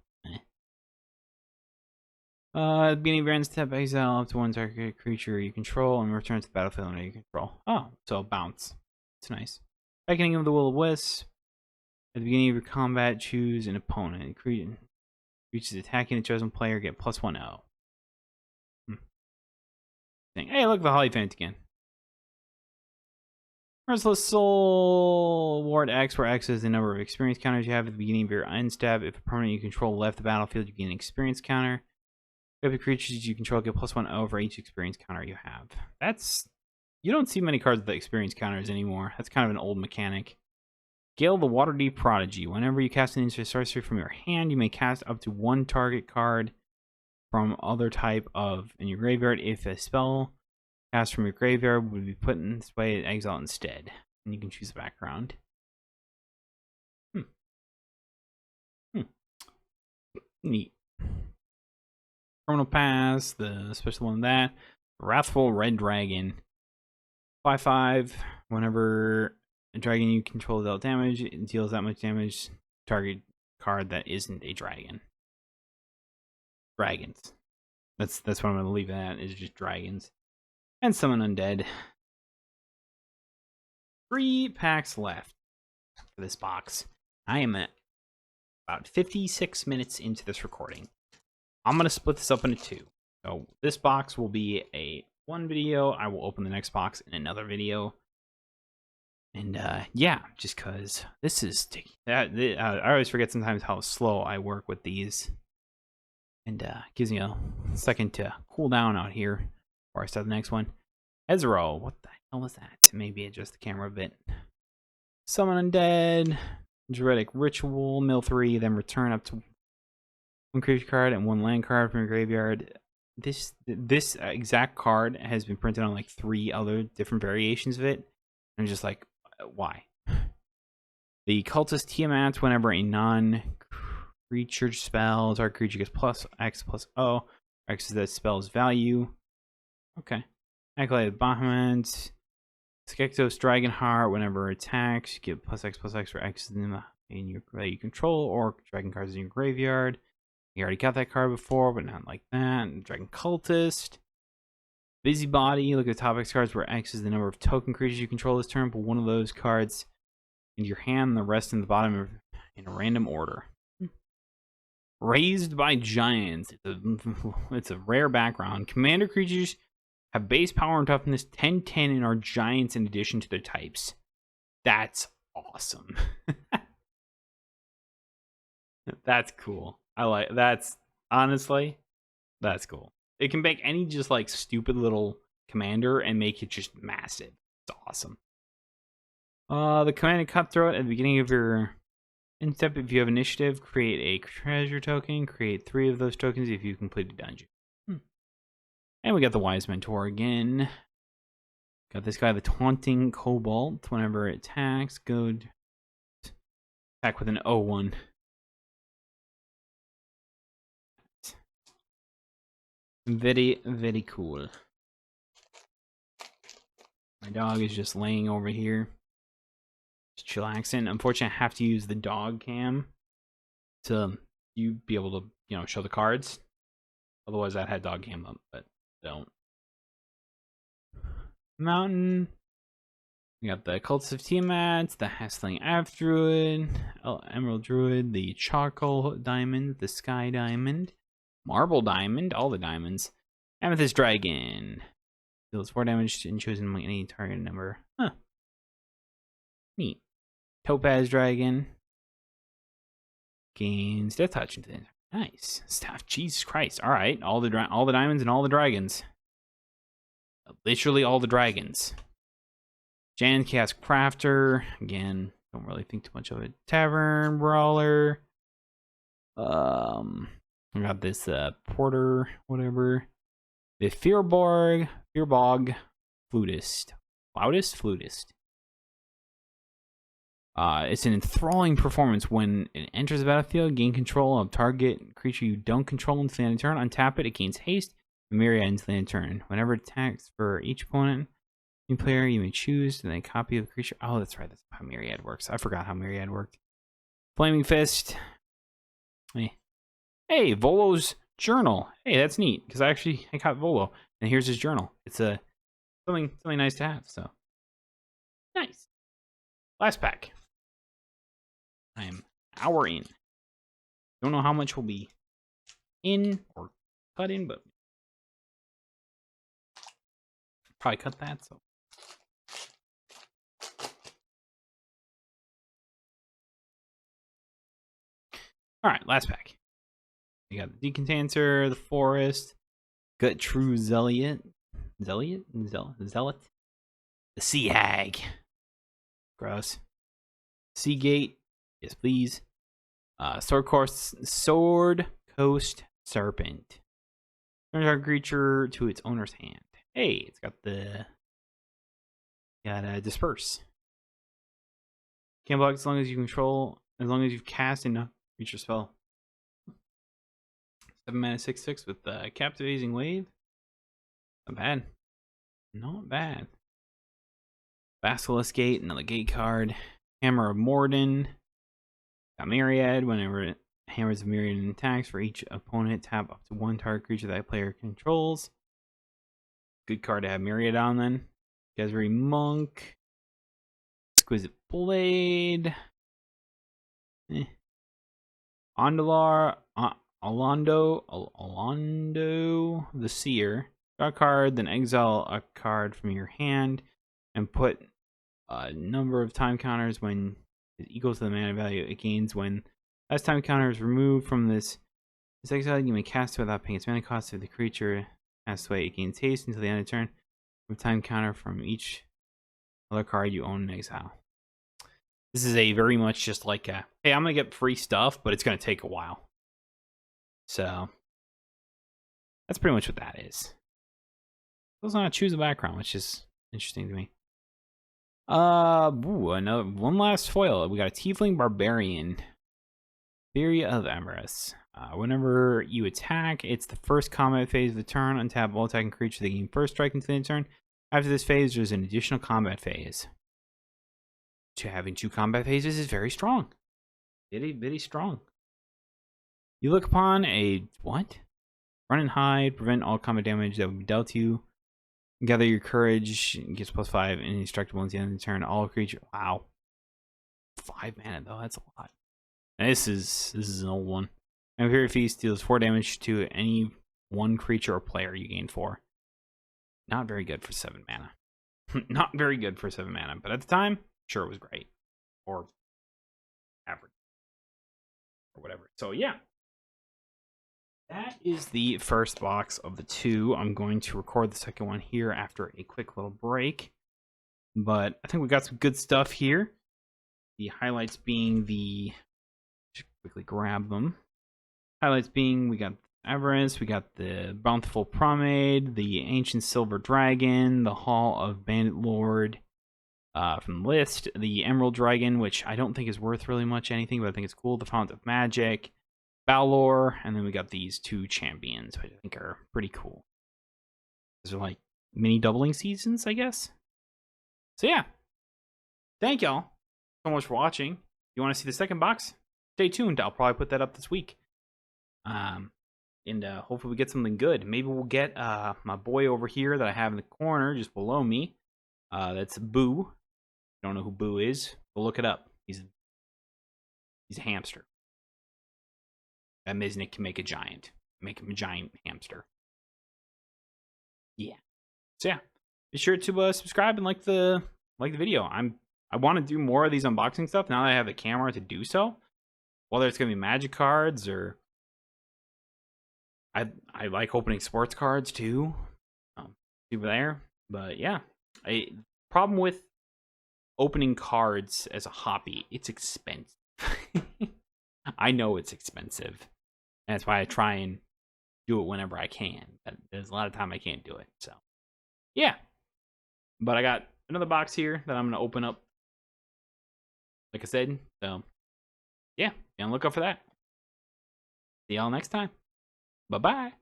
A: At the beginning of your end step, exile up to 1 target creature you control and return to the battlefield under your control. Oh, so bounce. It's nice. Beckoning of the Will of Wisp. At the beginning of your combat, choose an opponent. Creatures attacking a chosen player get +1/0. Hey, look, the Holophant again. Merciless Soul. Ward X, where X is the number of experience counters you have at the beginning of your end step. If a permanent you control left the battlefield, you gain an experience counter. If the creatures you control get +1/0 for each experience counter you have. You don't see many cards with the experience counters anymore. That's kind of an old mechanic. Gale the Waterdeep Prodigy. Whenever you cast an instant sorcery from your hand, you may cast up to 1 target card from other type of in your graveyard. If a spell cast from your graveyard would be put in this way, exile instead. And you can choose the background. Neat. Chrono Pass, the special one that. Wrathful Red Dragon. 5/5. Whenever a dragon you control dealt damage, it deals that much damage. Target card that isn't a dragon. Dragons. That's what I'm gonna leave it at, is just dragons. And summon undead. 3 packs left for this box. I am at about 56 minutes into this recording. I'm going to split this up into 2. So this box will be a one video. I will open the next box in another video. And yeah, just because this is sticky. I always forget sometimes how slow I work with these. And gives me a second to cool down out here before I start the next one. Ezreal, what the hell was that? Maybe adjust the camera a bit. Summon undead. Druidic Ritual, mill 3, then return up to 1 creature card and 1 land card from your graveyard. This exact card has been printed on like 3 other different variations of it. I'm just like, why? The Cultist Tiamat, whenever a non-creature spell, target creature gets +X+O. X is that spell's value. Okay. Acolyte Bahamut. Skektos Dragonheart, whenever it attacks, you get +X+X for X in your that you control, or dragon cards in your graveyard. You already got that card before, but not like that. And Dragon Cultist. Busybody, look at the top X cards where X is the number of token creatures you control this turn, put one of those cards in your hand, and the rest in the bottom in a random order. Raised by Giants. It's a rare background. Commander creatures have base power and toughness 10/10 and are giants in addition to their types. That's awesome. That's cool. Honestly, that's cool. It can make any just like stupid little commander and make it just massive. It's awesome. The command Cutthroat at the beginning of your end step, if you have initiative, create a treasure token. Create 3 of those tokens if you complete a dungeon. And we got the Wise Mentor again. Got this guy, the Taunting Cobalt. Whenever it attacks, go attack with an O1. Very, very cool. My dog is just laying over here, just chillaxing. Unfortunately, I have to use the dog cam to be able to, show the cards. Otherwise, I'd had dog cam up, but don't. Mountain. We got the Cultist of Tiamat, the Hassling Archdruid, Emerald Druid, the Charcoal Diamond, the Sky Diamond, Marble Diamond, all the diamonds, Amethyst Dragon. Deals 4 damage and choosing among any target number. Huh. Neat. Topaz Dragon. Gains Death Touch. Nice. Stuff. Jesus Christ. Alright. All the diamonds and all the dragons. Literally all the dragons. Jan Cast Crafter. Again, don't really think too much of it. Tavern Brawler. I got this Porter, whatever. The Fearbog Flutist. Flutist. It's an enthralling performance. When it enters the battlefield, gain control of target creature you don't control until the end of turn. Untap it, it gains haste. Myriad until the end of turn. Whenever it attacks for each opponent, new player, you may choose to then copy of the creature. Oh, that's right. That's how Myriad works. I forgot how Myriad worked. Flaming Fist. Hey, Volo's journal. Hey, that's neat because I got Volo, and here's his journal. It's something nice to have. So nice. Last pack. I'm an hour in. Don't know how much will be in or cut in, but probably cut that. So all right, last pack. We got the Decantancer, the Forest, Gut True Zealot, the Sea Hag. Gross. Seagate, yes please. Sword Coast Serpent. Turn target creature to its owner's hand. Hey, it's got the disperse. Can't block as long as you control, as long as you've cast enough creature spell. 7 mana 6/6 with captivating wave. Not bad. Not bad. Basilisk Gate, another gate card. Hammer of Morden. Got Myriad. Whenever it hammers a myriad in attacks for each opponent, tap up to 1 target creature that player controls. Good card to have Myriad on then. Gessery Monk. Exquisite Blade. Ondalar. Alondo the Seer. Draw a card, then exile a card from your hand, and put a number of time counters when it equals to the mana value it gains when last time counter is removed from this exile. You may cast it without paying its mana cost. If the creature casts away, it gains haste until the end of the turn. With time counter from each other card you own in exile. This is a very much just like a, hey, I'm gonna get free stuff, but it's gonna take a while. So that's pretty much what that is. It does not choose a background, which is interesting to me. Another one last foil. We got a Tiefling Barbarian. Theory of Emrys. Whenever you attack, it's the first combat phase of the turn. Untap all attacking creatures that gain first strike until the end of the turn. After this phase, there's an additional combat phase. Having 2 combat phases is very strong. Very strong. You look upon a what? Run and hide, prevent all combat damage that would be dealt to you. Gather your courage, gets +5 and indestructible at the end of the turn. All creature. Wow. 5 mana though, that's a lot. And this is an old one. Imperial Feast deals 4 damage to any one creature or player you gain 4. Not very good for 7 mana. Not very good for 7 mana, but at the time, sure it was great. Or average. Or whatever. So yeah. That is the first box of the 2. I'm going to record the second one here after a quick little break. But I think we got some good stuff here. The highlights being the... Just quickly grab them. Highlights being we got Everest, we got the Bountiful Promenade, the Ancient Silver Dragon, the Hall of Bandit Lord from the list, the Emerald Dragon, which I don't think is worth really much anything, but I think it's cool, the Fount of Magic, Baldur, and then we got these 2 champions, which I think are pretty cool. These are like mini doubling seasons, I guess. So yeah, thank y'all so much for watching. If you want to see the second box, stay tuned. I'll probably put that up this week. And hopefully we get something good. Maybe we'll get my boy over here that I have in the corner just below me. That's Boo. Don't know who Boo is, but look it up. He's a hamster. That Miznik can make a giant. Make him a giant hamster. Yeah. So yeah, be sure to subscribe and like the video. I want to do more of these unboxing stuff now that I have the camera to do so. Whether it's gonna be magic cards or I like opening sports cards too. Over there, but yeah, problem with opening cards as a hobby, it's expensive. I know it's expensive. And that's why I try and do it whenever I can. But there's a lot of time I can't do it. So, yeah. But I got another box here that I'm going to open up. Like I said. So, yeah. Be on the lookout for that. See y'all next time. Bye-bye.